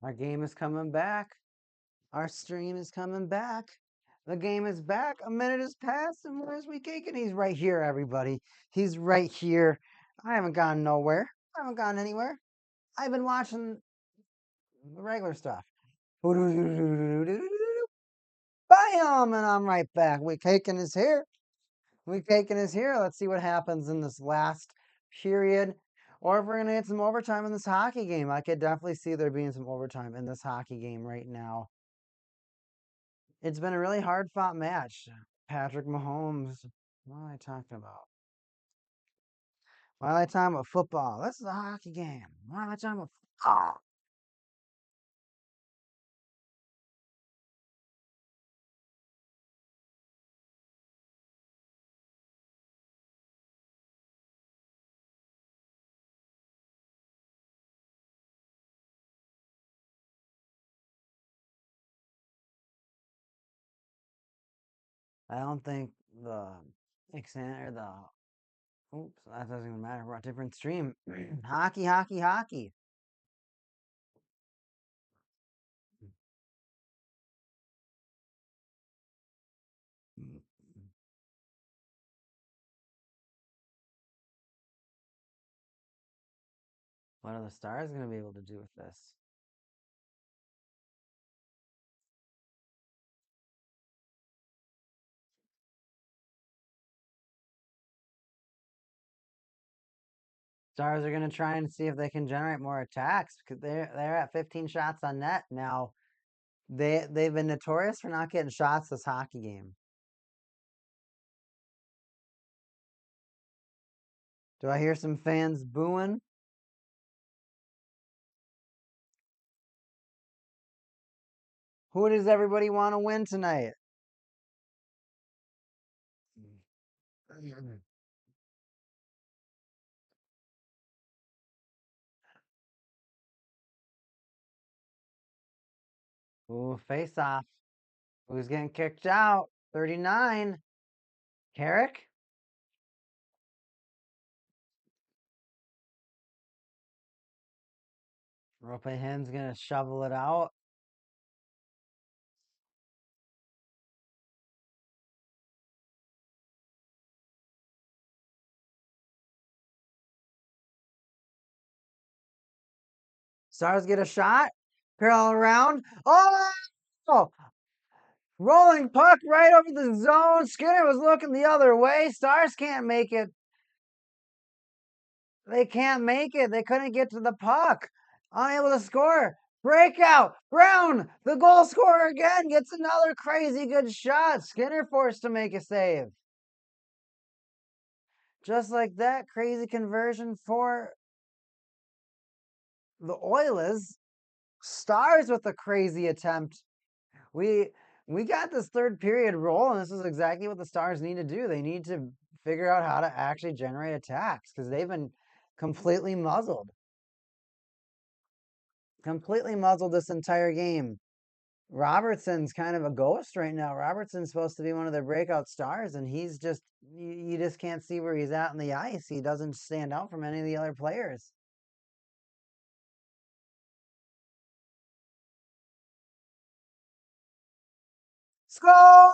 [SPEAKER 2] Our game is coming back. Our stream is coming back. The game is back. A minute has passed, and where's we taking? He's right here, everybody. He's right here. I haven't gone nowhere. I haven't gone anywhere. I've been watching the regular stuff. Bam! And I'm right back. We caking is here. We caking is here. Let's see what happens in this last period. Or if we're going to get some overtime in this hockey game. I could definitely see there being some overtime in this hockey game right now. It's been a really hard fought match. Patrick Mahomes. What am I talking about? Why am I talking about football? This is a hockey game. Why am I talking about football? I don't think the extent or the oops, that doesn't even matter. We're on a different stream. Hockey, hockey, hockey. What are the Stars going to be able to do with this? Stars are going to try and see if they can generate more attacks because they're at 15 shots on net now. They've been notorious for not getting shots this hockey game. Do I hear some fans booing? Who does everybody want to win tonight? Ooh, face off. Who's getting kicked out? 39. Carrick? Ropehin's going to shovel it out. Stars get a shot. Curl around. Oh! Rolling puck right over the zone. Skinner was looking the other way. Stars can't make it. They can't make it. They couldn't get to the puck. Unable to score. Breakout. Brown, the goal scorer again, gets another crazy good shot. Skinner forced to make a save. Just like that, crazy conversion for the Oilers. Stars with a crazy attempt. We got this third period roll, and this is exactly what the Stars need to do. They need to figure out how to actually generate attacks because they've been completely muzzled. Completely muzzled this entire game. Robertson's kind of a ghost right now. Robertson's supposed to be one of their breakout stars, and he's just, you just can't see where he's at in the ice. He doesn't stand out from any of the other players. Score!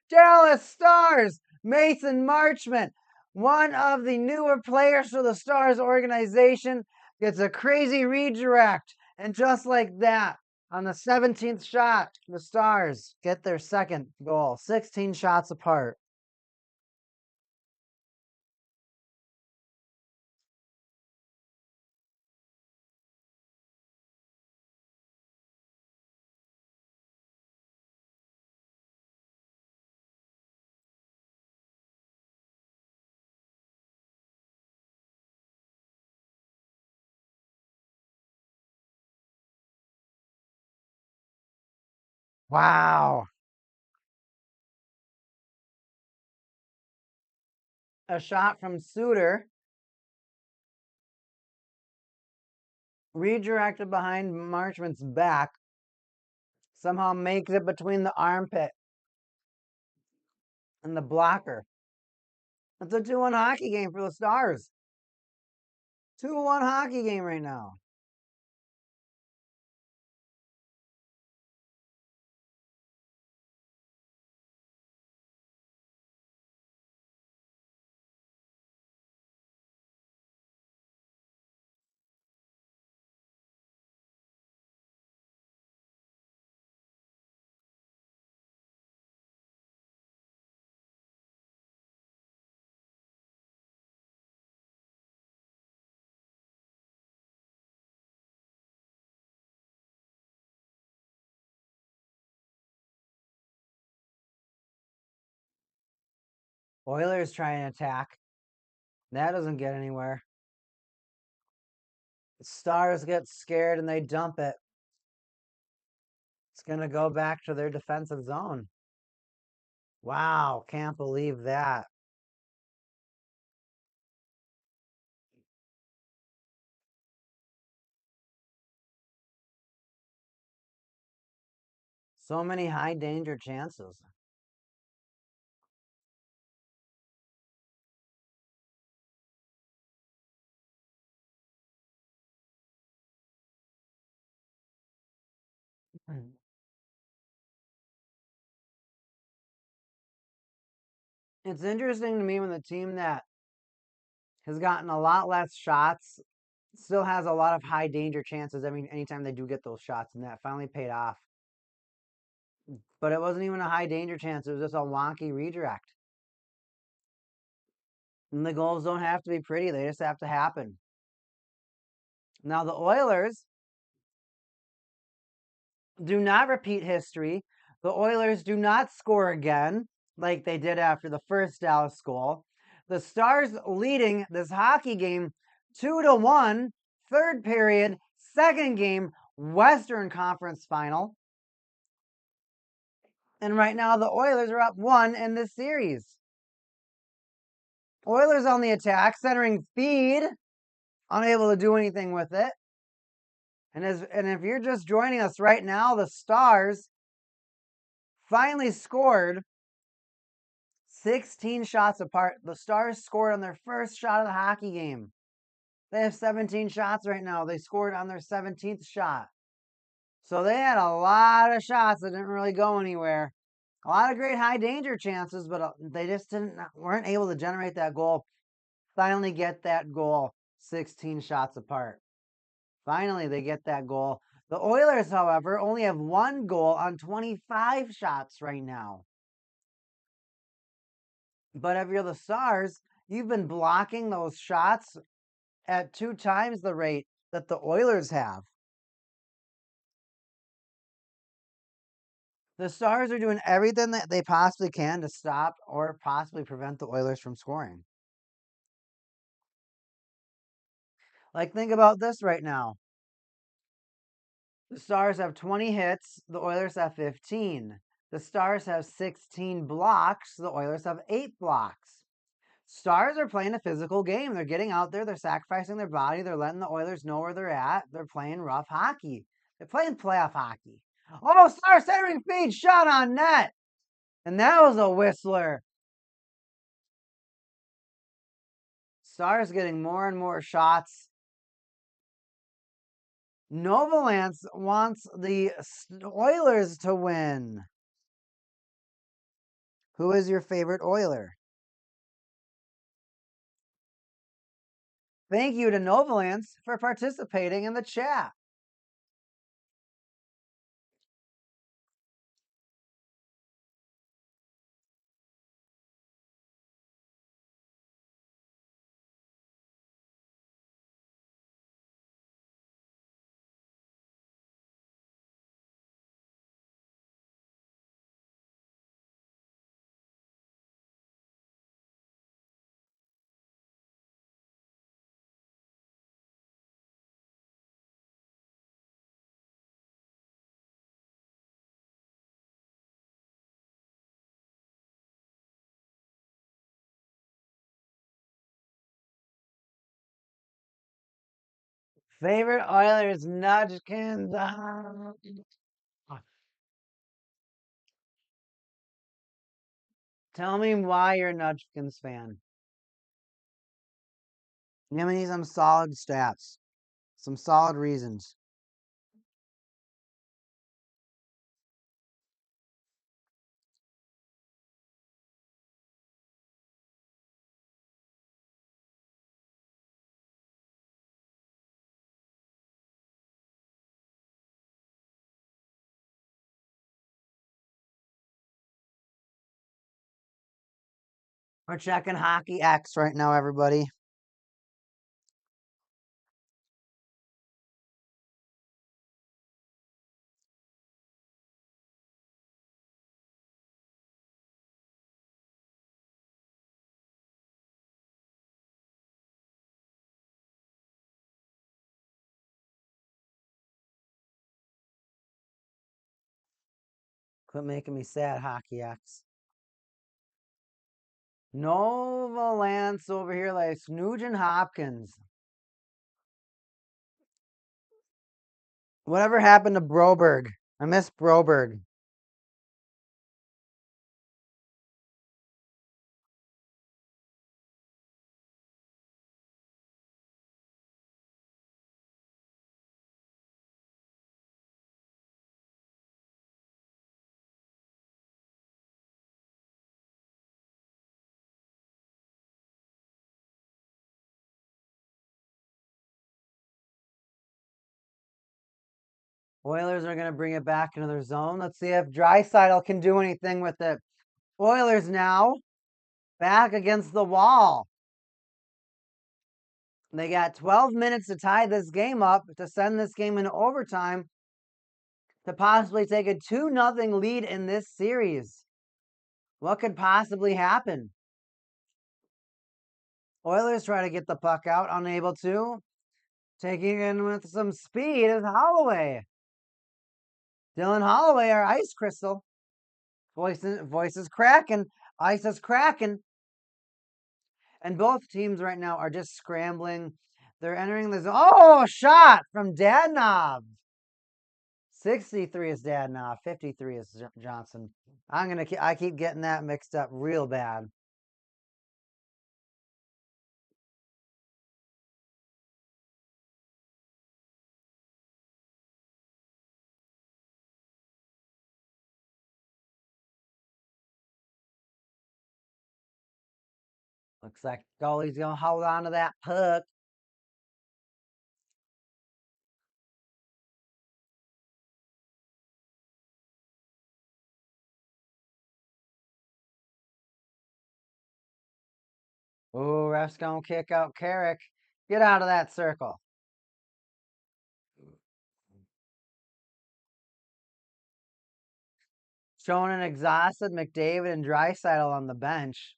[SPEAKER 2] Dallas Stars, Mason Marchment, one of the newer players for the Stars organization, gets a crazy redirect. And just like that, on the 17th shot, the Stars get their second goal, 16 shots apart. Wow. A shot from Suter. Redirected behind Marchment's back. Somehow makes it between the armpit and the blocker. It's a 2-1 hockey game for the Stars. 2-1 hockey game right now. Oilers try and attack. That doesn't get anywhere. The Stars get scared and they dump it. It's going to go back to their defensive zone. Wow, can't believe that. So many high danger chances. It's interesting to me when the team that has gotten a lot less shots still has a lot of high danger chances. I mean, anytime they do get those shots, and that finally paid off. But it wasn't even a high danger chance. It was just a wonky redirect. And the goals don't have to be pretty. They just have to happen. Now, the Oilers do not repeat history. The Oilers do not score again like they did after the first Dallas goal. The Stars leading this hockey game 2-1, third period, second game, Western Conference final. And right now the Oilers are up 1 in this series. Oilers on the attack, centering feed, unable to do anything with it. And if you're just joining us right now, the Stars finally scored 16 shots apart. The Stars scored on their first shot of the hockey game. They have 17 shots right now. They scored on their 17th shot. So they had a lot of shots that didn't really go anywhere. A lot of great high danger chances, but they just weren't able to generate that goal. Finally get that goal 16 shots apart. Finally, they get that goal. The Oilers, however, only have 1 goal on 25 shots right now. But if you're the Stars, you've been blocking those shots at 2 times the rate that the Oilers have. The Stars are doing everything that they possibly can to stop or possibly prevent the Oilers from scoring. Like, think about this right now. The Stars have 20 hits. The Oilers have 15. The Stars have 16 blocks. The Oilers have 8 blocks. Stars are playing a physical game. They're getting out there. They're sacrificing their body. They're letting the Oilers know where they're at. They're playing rough hockey. They're playing playoff hockey. Oh, Star centering feed, shot on net. And that was a whistler. Stars getting more and more shots. Novalance wants the Oilers to win. Who is your favorite Oiler? Thank you to Novalance for participating in the chat. Favorite Oilers Nudgkins. Tell me why you're a Nudgkins fan. Give me some solid stats. Some solid reasons. We're checking Hockey X right now, everybody. Quit making me sad, Hockey X. Nova Lance over here like Nugent Hopkins. Whatever happened to Broberg? I miss Broberg. Oilers are going to bring it back into their zone. Let's see if Draisaitl can do anything with it. Oilers now back against the wall. They got 12 minutes to tie this game up, to send this game into overtime, to possibly take a 2-0 lead in this series. What could possibly happen? Oilers try to get the puck out, unable to. Taking in with some speed is Holloway. Dylan Holloway, our ice crystal. Voice is cracking. Ice is cracking. And both teams right now are just scrambling. They're entering this. Oh, shot from Dadonov. 63 is Dadonov. 53 is Johnson. I keep getting that mixed up real bad. Looks like goalie's going to hold on to that puck. Oh, ref's going to kick out Carrick. Get out of that circle. Showing an exhausted McDavid and Draisaitl on the bench.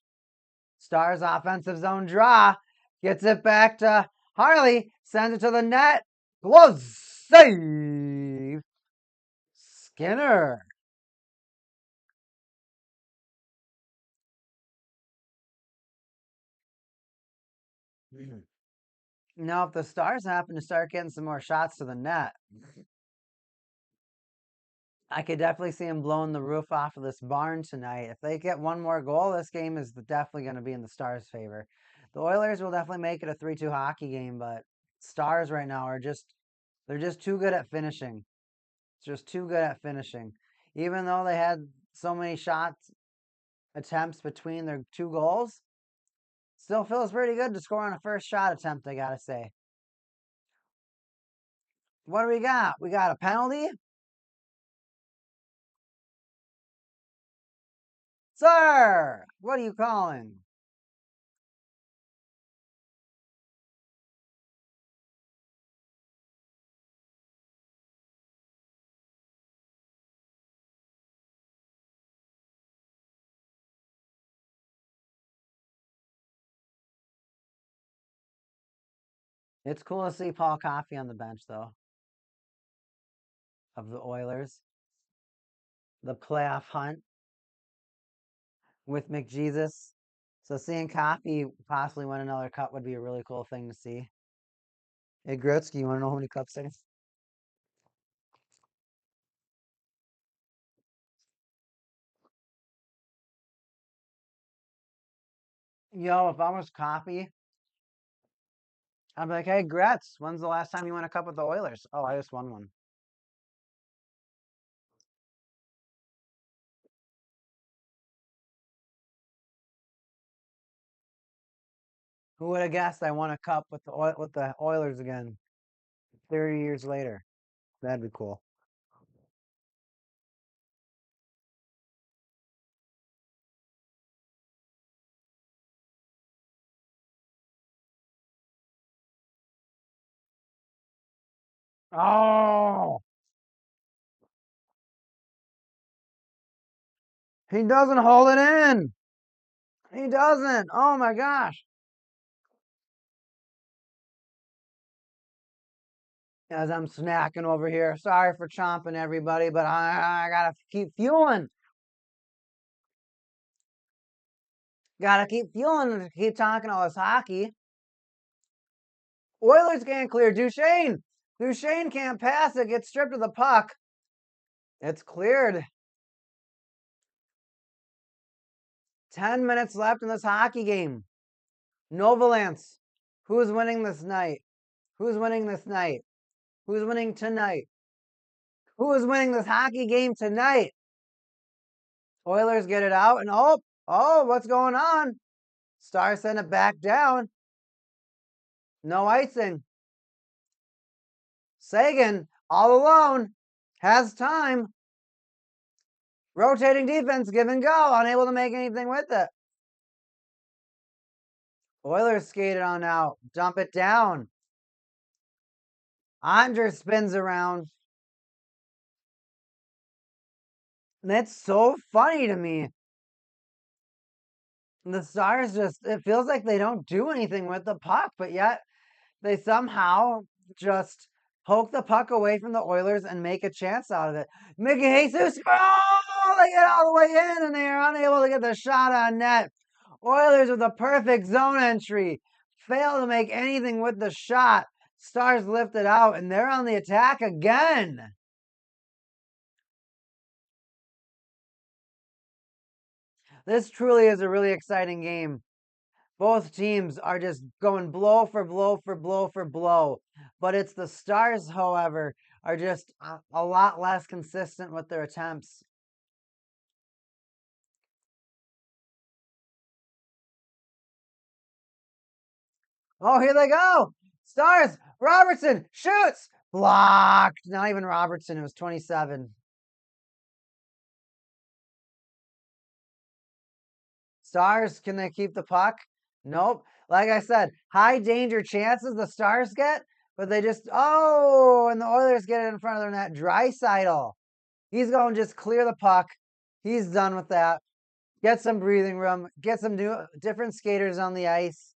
[SPEAKER 2] Stars offensive zone draw. Gets it back to Harley. Sends it to the net. Glove save. Skinner. Now, if the Stars happen to start getting some more shots to the net, I could definitely see them blowing the roof off of this barn tonight. If they get one more goal, this game is definitely going to be in the Stars' favor. The Oilers will definitely make it a 3-2 hockey game, but Stars right now they're just too good at finishing. It's just too good at finishing. Even though they had so many attempts between their two goals, still feels pretty good to score on a first shot attempt, I gotta say. What do we got? We got a penalty? Sir, what are you calling? It's cool to see Paul Coffey on the bench, though, of the Oilers. The playoff hunt with McJesus. So seeing Coffey possibly win another cup would be a really cool thing to see. Hey, Gretzky, you want to know how many cups there? Yo, if I was Coffey, I'd be like, hey, Gretz, when's the last time you won a cup with the Oilers? Oh, I just won one. Who would have guessed I won a cup with the Oilers again 30 years later? That'd be cool. Oh! He doesn't hold it in. He doesn't. Oh my gosh. as I'm snacking over here. Sorry for chomping, everybody, but I gotta keep fueling. Gotta keep fueling to keep talking all this hockey. Oilers can't clear. Duchesne. Duchesne can't pass it. Gets stripped of the puck. It's cleared. 10 minutes left in this hockey game. Novalance. Who's winning this night? Who's winning this night? Who's winning tonight? Who is winning this hockey game tonight? Oilers get it out, and what's going on? Stars send it back down. No icing. Sagan, all alone, has time. Rotating defense, give and go, unable to make anything with it. Oilers skated on out, dump it down. Andres spins around. That's so funny to me. The Stars it feels like they don't do anything with the puck, but yet they somehow just poke the puck away from the Oilers and make a chance out of it. Mickey Jesus, they get all the way in and they are unable to get the shot on net. Oilers with a perfect zone entry. Fail to make anything with the shot. Stars lift it out and they're on the attack again. This truly is a really exciting game. Both teams are just going blow for blow for blow for blow. But it's the Stars, however, are just a lot less consistent with their attempts. Oh, here they go. Stars, Robertson shoots. Blocked. Not even Robertson. It was 27. Stars, can they keep the puck? Nope. Like I said, high danger chances the Stars get, but they just, and the Oilers get it in front of their net. Draisaitl. He's going to just clear the puck. He's done with that. Get some breathing room. Get some different skaters on the ice.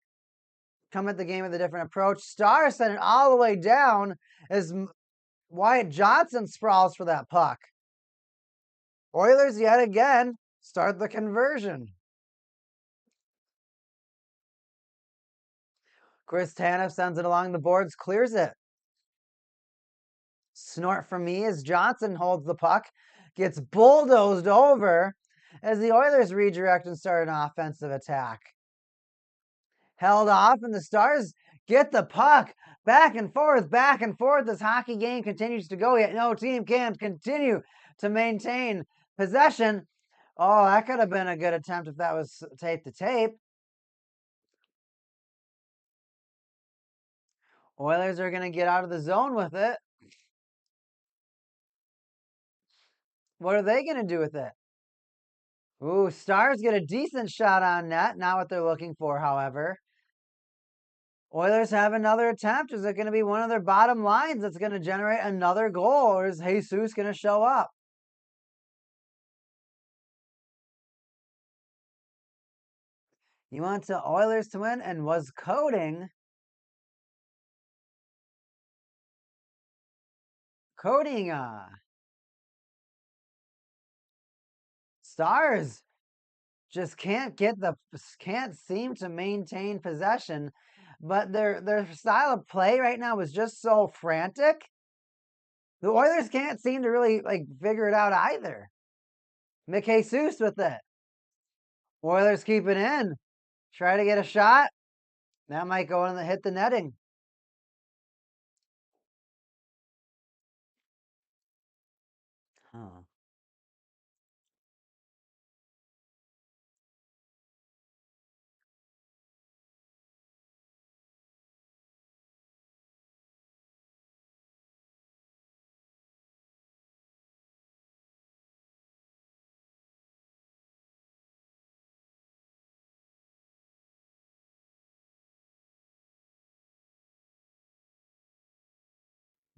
[SPEAKER 2] Come at the game with a different approach. Stars send it all the way down as Wyatt Johnson sprawls for that puck. Oilers yet again start the conversion. Chris Tanev sends it along the boards, clears it. Snort from me as Johnson holds the puck, gets bulldozed over as the Oilers redirect and start an offensive attack. Held off, and the Stars get the puck back and forth, back and forth. This hockey game continues to go, yet no team can continue to maintain possession. Oh, that could have been a good attempt if that was tape to tape. Oilers are going to get out of the zone with it. What are they going to do with it? Ooh, Stars get a decent shot on net. Not what they're looking for, however. Oilers have another attempt. Is it going to be one of their bottom lines that's going to generate another goal, or is Jesus going to show up? You want the Oilers to win and was coding. Stars just can't seem to maintain possession, but their style of play right now is just so frantic. The Oilers can't seem to really figure it out either. McJesus with it. Oilers keep it in. Try to get a shot. That might go in hit the netting. Huh.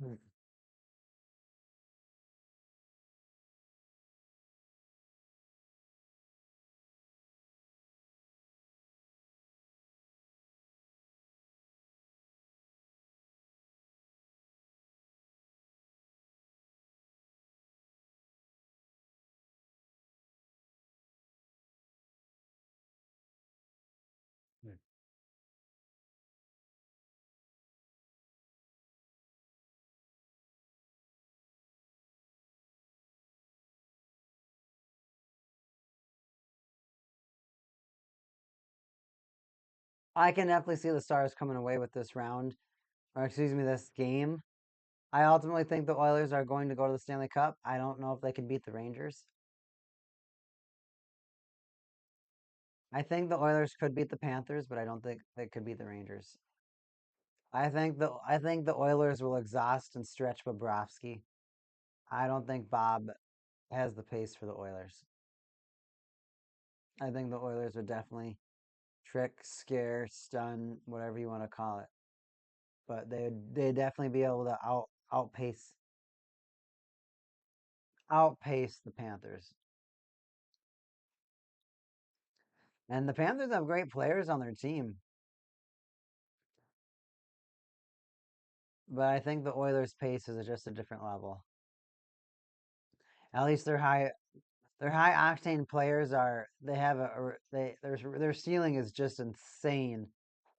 [SPEAKER 2] Hmm. I can definitely see the Stars coming away with this round, or excuse me, this game. I ultimately think the Oilers are going to go to the Stanley Cup. I don't know if they can beat the Rangers. I think the Oilers could beat the Panthers, but I don't think they could beat the Rangers. I think the Oilers will exhaust and stretch Bobrovsky. I don't think Bob has the pace for the Oilers. I think the Oilers would definitely trick, scare, stun, whatever you want to call it. But they definitely be able to outpace the Panthers. And the Panthers have great players on their team. But I think the Oilers' pace is just a different level. At least their high octane players their ceiling is just insane.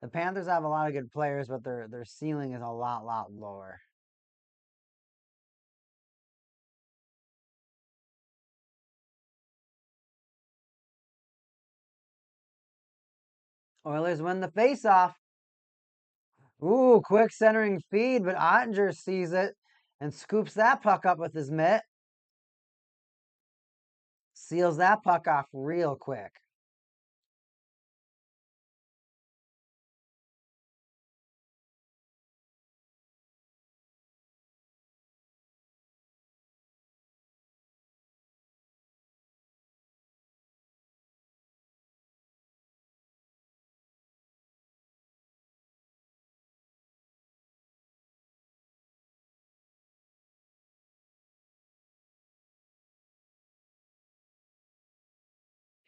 [SPEAKER 2] The Panthers have a lot of good players, but their ceiling is a lot lower. Oilers win the faceoff. Ooh, quick centering feed, but Ottinger sees it and scoops that puck up with his mitt. Seals that puck off real quick.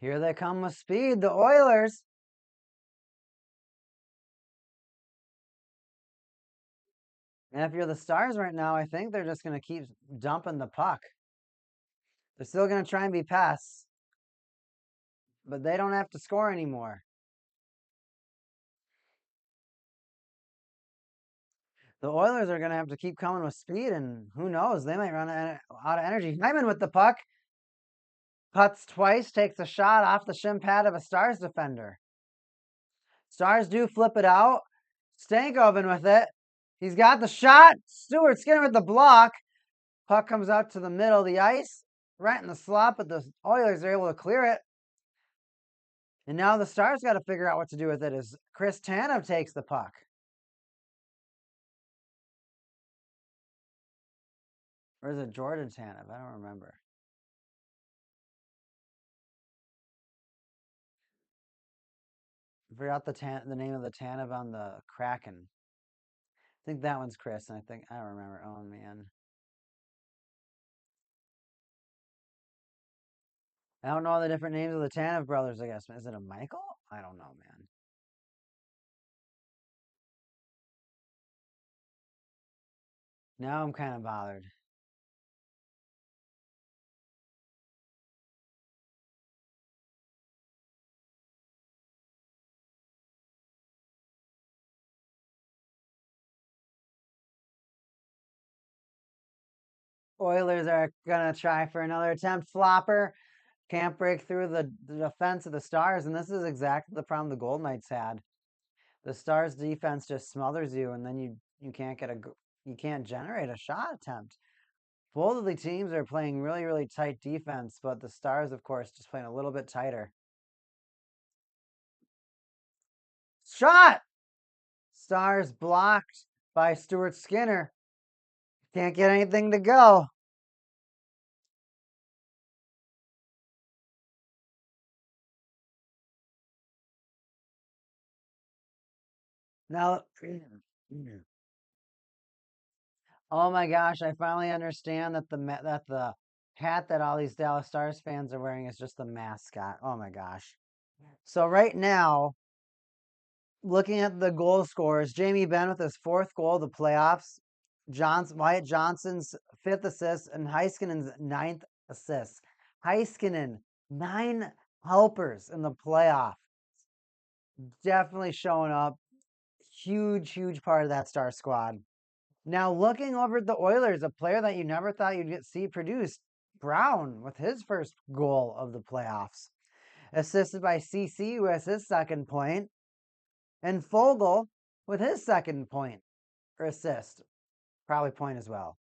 [SPEAKER 2] Here they come with speed, the Oilers. And if you're the Stars right now, I think they're just going to keep dumping the puck. They're still going to try and be pests, but they don't have to score anymore. The Oilers are going to have to keep coming with speed, and who knows, they might run out of energy. Hyman with the puck. Puts twice, takes a shot off the shin pad of a Stars defender. Stars do flip it out. Stankoven with it. He's got the shot. Stewart Skinner with the block. Puck comes out to the middle of the ice, right in the slot, but the Oilers are able to clear it. And now the Stars got to figure out what to do with it as Chris Tanev takes the puck. Or is it Jordan Tanev? I don't remember. I forgot the name of the Tanev on the Kraken. I think that one's Chris, and I don't remember. Oh, man. I don't know the different names of the Tanev brothers, I guess. Is it a Michael? I don't know, man. Now I'm kind of bothered. Oilers are going to try for another attempt. Flopper can't break through the defense of the Stars, and this is exactly the problem the Golden Knights had. The Stars defense just smothers you, and then you can't generate a shot attempt. Both of the teams are playing really tight defense, but the Stars, of course, just playing a little bit tighter. Shot! Stars blocked by Stuart Skinner. Can't get anything to go. Now, oh my gosh, I finally understand that the hat that all these Dallas Stars fans are wearing is just the mascot. Oh my gosh. So right now, looking at the goal scorers, Jamie Benn with his 4th goal of the playoffs, Wyatt Johnson's 5th assist, and Heiskanen's 9th assist. Heiskanen, 9 helpers in the playoff. Definitely showing up. Huge part of that Star squad. Now looking over at the Oilers, a player that you never thought you'd see produced, Brown with his first goal of the playoffs. Assisted by CC, who has his 2nd point. And Fogle with his second point or assist. Probably point as well.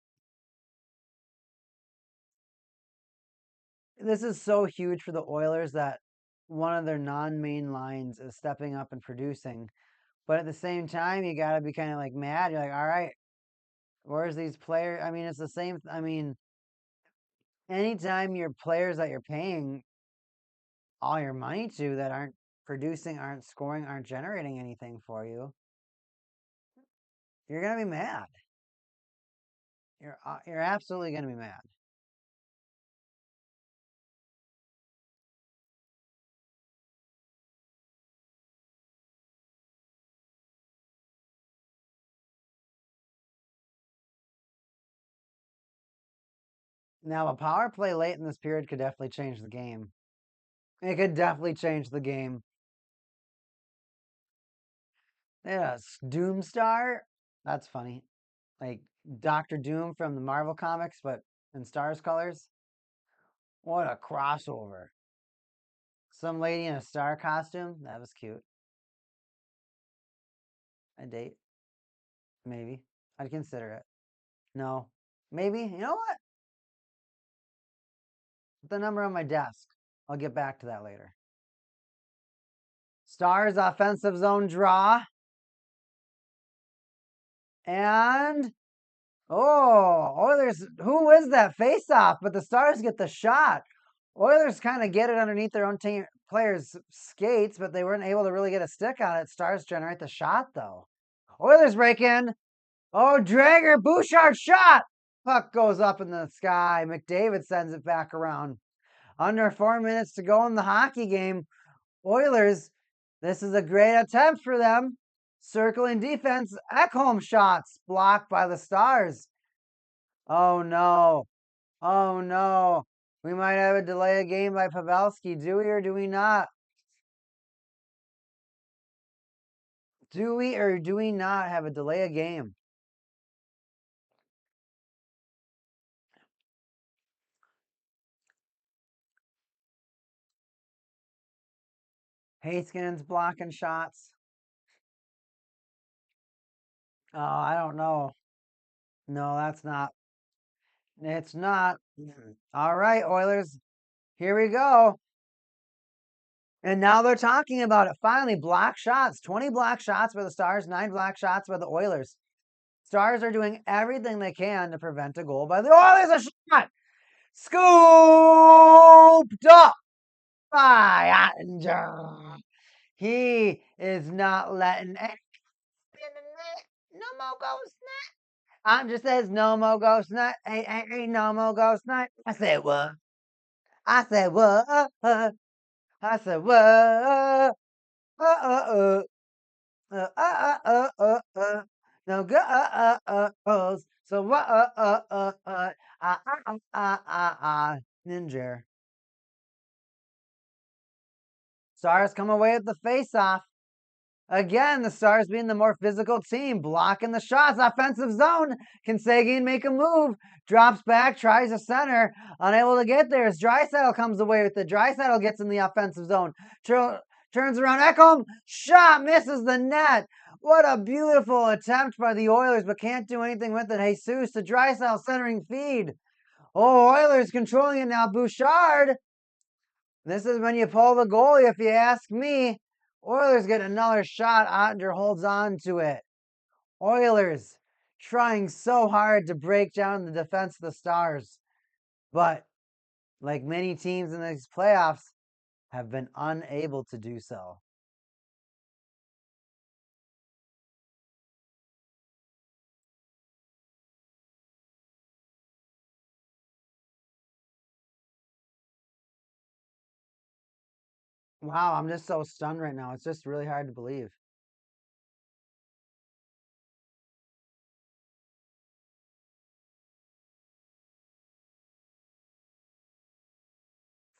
[SPEAKER 2] This is so huge for the Oilers that one of their non-main lines is stepping up and producing. But at the same time, you got to be kind of like mad. You're like, all right, where's these players? I mean, it's the same. I mean, anytime your players that you're paying all your money to that aren't producing, aren't scoring, aren't generating anything for you, you're going to be mad. You're absolutely going to be mad. Now, a power play late in this period could definitely change the game. It could definitely change the game. Yeah, Doomstar. That's funny. Like Doctor Doom from the Marvel comics, but in Stars colors. What a crossover. Some lady in a star costume. That was cute. A date. Maybe. I'd consider it. No. Maybe. You know what? Put the number on my desk. I'll get back to that later. Stars offensive zone draw. And Oilers, who is that face off? But the Stars get the shot. Oilers kind of get it underneath their own team players' skates, but they weren't able to really get a stick on it. Stars generate the shot, though. Oilers break in. Oh, Drager, Bouchard shot. Puck goes up in the sky. McDavid sends it back around. Under 4 minutes to go in the hockey game. Oilers, this is a great attempt for them. Circling defense, Ekholm shots blocked by the Stars. Oh no. Oh no. We might have a delay of game by Pavelski. Do we or do we not? Do we or do we not have a delay of game? Haskins blocking shots. Oh, I don't know. No, that's not. It's not. All right, Oilers. Here we go. And now they're talking about it. Finally, block shots. 20 block shots by the Stars, 9 block shots by the Oilers. Stars are doing everything they can to prevent a goal by the Oilers. A shot! Scooped up by Ottinger. He is not letting it in the net. No more ghost net. Just says no more ghost net. Ain't no more ghost net. I said what? I said what? I said what? No goes. So what? Ninja. Stars come away with the face-off. Again, the Stars being the more physical team, blocking the shots, offensive zone. Can Sagan make a move? Drops back, tries a center, unable to get there as Draisaitl comes away with it. Draisaitl gets in the offensive zone, turns around, Ekholm, shot, misses the net. What a beautiful attempt by the Oilers, but can't do anything with it. Jesus to Draisaitl centering feed. Oh, Oilers controlling it now. Bouchard. This is when you pull the goalie, if you ask me. Oilers get another shot. Ottinger holds on to it. Oilers trying so hard to break down the defense of the Stars. But, like many teams in these playoffs, have been unable to do so. Wow, I'm just so stunned right now. It's just really hard to believe.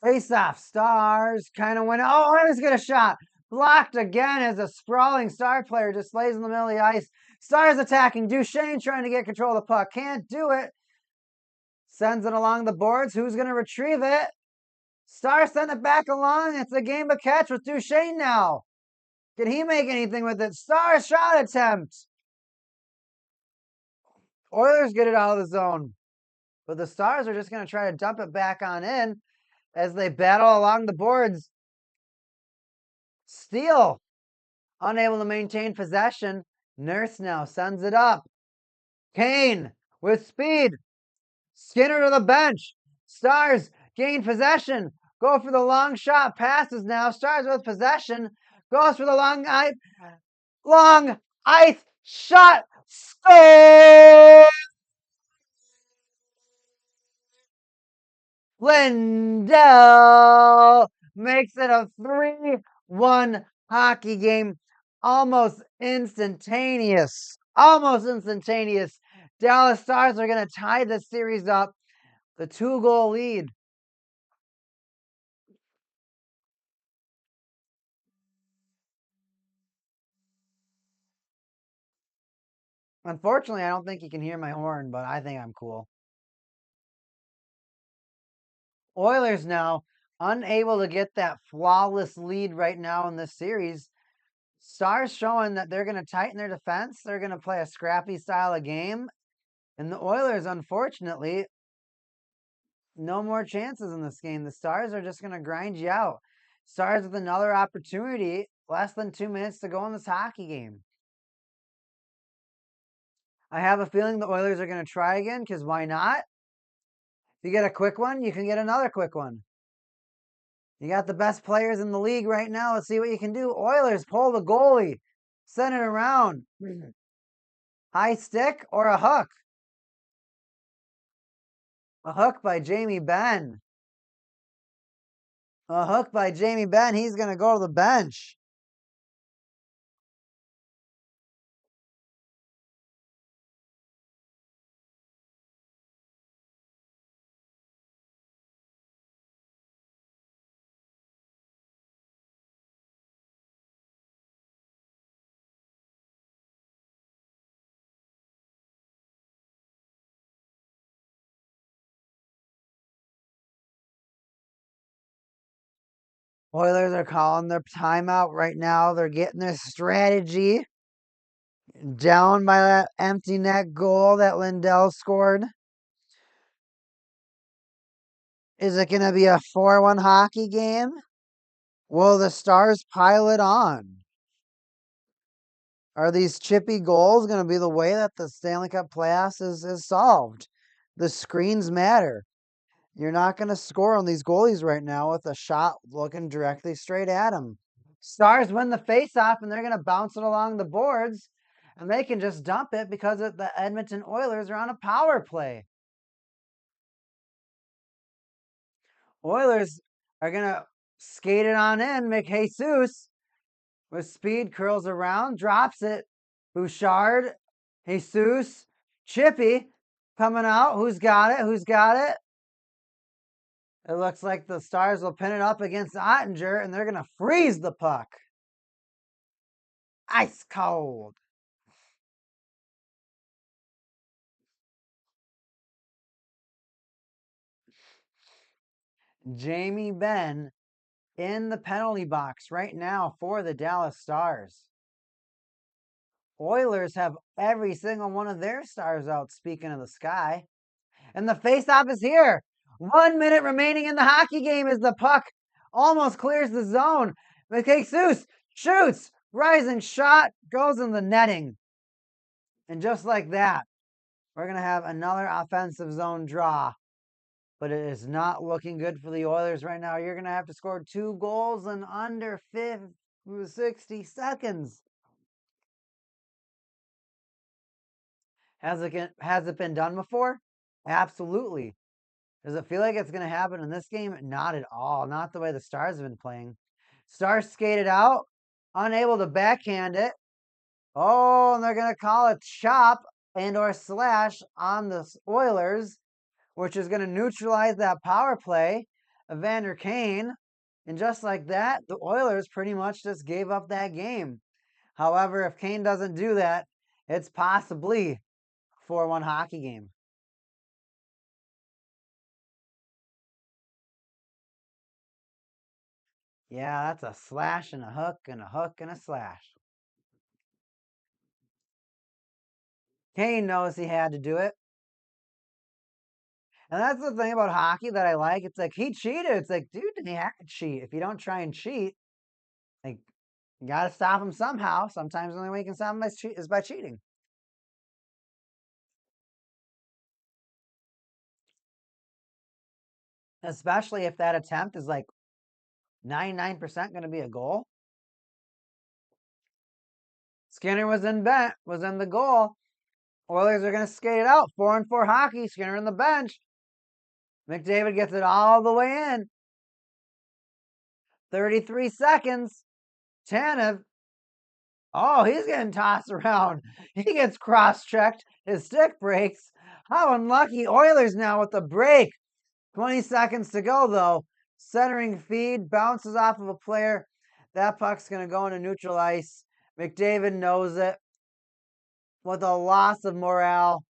[SPEAKER 2] Face-off, Stars kind of went. Oh, Oilers get a shot. Blocked again as a sprawling Star player just lays in the middle of the ice. Stars attacking. Duchesne trying to get control of the puck. Can't do it. Sends it along the boards. Who's going to retrieve it? Stars send it back along. It's a game of catch with Duchesne now. Can he make anything with it? Star shot attempt. Oilers get it out of the zone. But the Stars are just going to try to dump it back on in as they battle along the boards. Steele, unable to maintain possession. Nurse now sends it up. Kane with speed. Skinner to the bench. Stars gain possession. Go for the long shot. Passes now. Stars with possession. Goes for the long ice shot. Score! Lindell makes it a 3-1 hockey game. Almost instantaneous. Dallas Stars are going to tie the series up. The 2-goal lead. Unfortunately, I don't think you can hear my horn, but I think I'm cool. Oilers now unable to get that flawless lead right now in this series. Stars showing that they're going to tighten their defense. They're going to play a scrappy style of game. And the Oilers, unfortunately, no more chances in this game. The Stars are just going to grind you out. Stars with another opportunity. Less than 2 minutes to go in this hockey game. I have a feeling the Oilers are going to try again, because why not? If you get a quick one, you can get another quick one. You got the best players in the league right now. Let's see what you can do. Oilers pull the goalie. Send it around. High stick or a hook? A hook by Jamie Benn. A hook by Jamie Benn. He's going to go to the bench. Oilers are calling their timeout right now. They're getting their strategy. Down by that empty net goal that Lindell scored. Is it going to be a 4-1 hockey game? Will the Stars pile it on? Are these chippy goals going to be the way that the Stanley Cup playoffs is solved? The screens matter. You're not going to score on these goalies right now with a shot looking directly straight at them. Stars win the faceoff, and they're going to bounce it along the boards, and they can just dump it because the Edmonton Oilers are on a power play. Oilers are going to skate it on in. Jesus with speed curls around, drops it. Bouchard, Jesus, Chippy coming out. Who's got it? It looks like the Stars will pin it up against Ottinger, and they're going to freeze the puck. Ice cold. Jamie Benn in the penalty box right now for the Dallas Stars. Oilers have every single one of their stars out, speaking of the sky. And the faceoff is here. 1 minute remaining in the hockey game as the puck almost clears the zone. Jesus shoots. Rising shot goes in the netting. And just like that, we're going to have another offensive zone draw. But it is not looking good for the Oilers right now. You're going to have to score 2 goals in under 60 seconds. Has it been done before? Absolutely. Does it feel like it's going to happen in this game? Not at all. Not the way the Stars have been playing. Stars skated out, unable to backhand it. Oh, and they're going to call it chop and or slash on the Oilers, which is going to neutralize that power play of Vander Kane. And just like that, the Oilers pretty much just gave up that game. However, if Kane doesn't do that, it's possibly a 4-1 hockey game. Yeah, that's a slash and a hook and a hook and a slash. Kane knows he had to do it. And that's the thing about hockey that I like. It's like he cheated. It's like, dude, did he have to cheat? If you don't try and cheat, like you gotta stop him somehow. Sometimes the only way you can stop him is by cheating. Especially if that attempt is like 99% going to be a goal. Skinner was in the goal. Oilers are going to skate it out. 4-4 hockey. Skinner in the bench. McDavid gets it all the way in. 33 seconds. Tanev. Oh, he's getting tossed around. He gets cross-checked. His stick breaks. How unlucky. Oilers now with the break. 20 seconds to go, though. Centering feed. Bounces off of a player. That puck's going to go into neutral ice. McDavid knows it. With a loss of morale.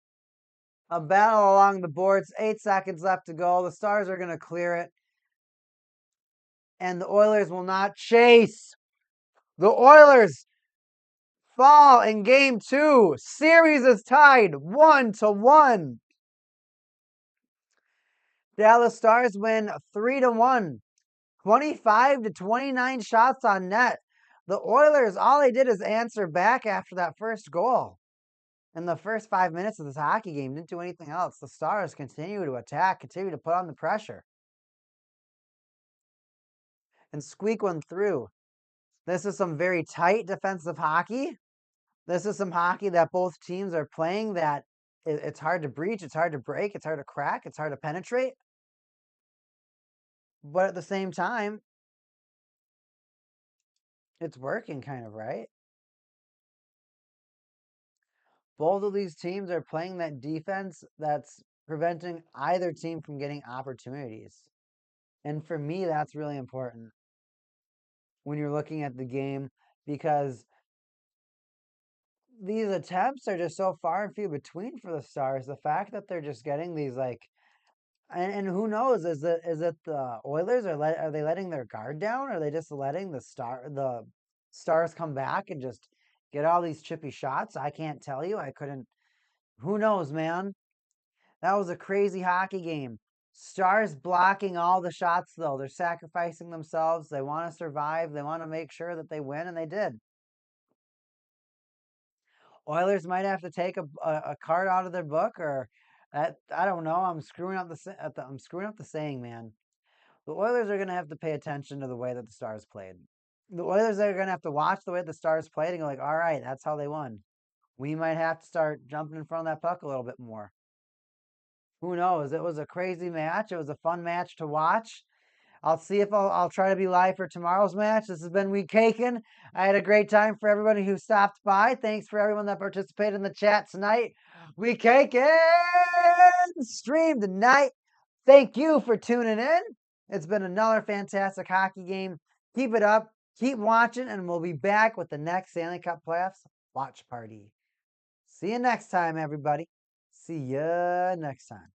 [SPEAKER 2] A battle along the boards. 8 seconds left to go. The Stars are going to clear it. And the Oilers will not chase. The Oilers fall in game 2. Series is tied 1-1. Dallas Stars win 3-1. 25-29 shots on net. The Oilers, all they did is answer back after that first goal. In the first 5 minutes of this hockey game, didn't do anything else. The Stars continue to attack, continue to put on the pressure. And squeak one through. This is some very tight defensive hockey. This is some hockey that both teams are playing that it's hard to breach, it's hard to break, it's hard to crack, it's hard to penetrate. But at the same time, it's working kind of, right? Both of these teams are playing that defense that's preventing either team from getting opportunities. And for me, that's really important when you're looking at the game because these attempts are just so far and few between for the Stars. The fact that they're just getting these and who knows? Is it the Oilers are they letting their guard down? Or are they just letting the Stars come back and just get all these chippy shots? I can't tell you. I couldn't. Who knows, man? That was a crazy hockey game. Stars blocking all the shots, though. They're sacrificing themselves. They want to survive. They want to make sure that they win, and they did. Oilers might have to take a card out of their book, or I don't know. I'm screwing up the saying, man. The Oilers are going to have to pay attention to the way that the Stars played. The Oilers are going to have to watch the way the Stars played and go like, all right, that's how they won. We might have to start jumping in front of that puck a little bit more. Who knows? It was a crazy match. It was a fun match to watch. I'll see if I'll try to be live for tomorrow's match. This has been Week Caking. I had a great time for everybody who stopped by. Thanks for everyone that participated in the chat tonight. Week Caking stream tonight. Thank you for tuning in. It's been another fantastic hockey game. Keep it up. Keep watching, and we'll be back with the next Stanley Cup Playoffs watch party. See you next time, everybody. See ya next time.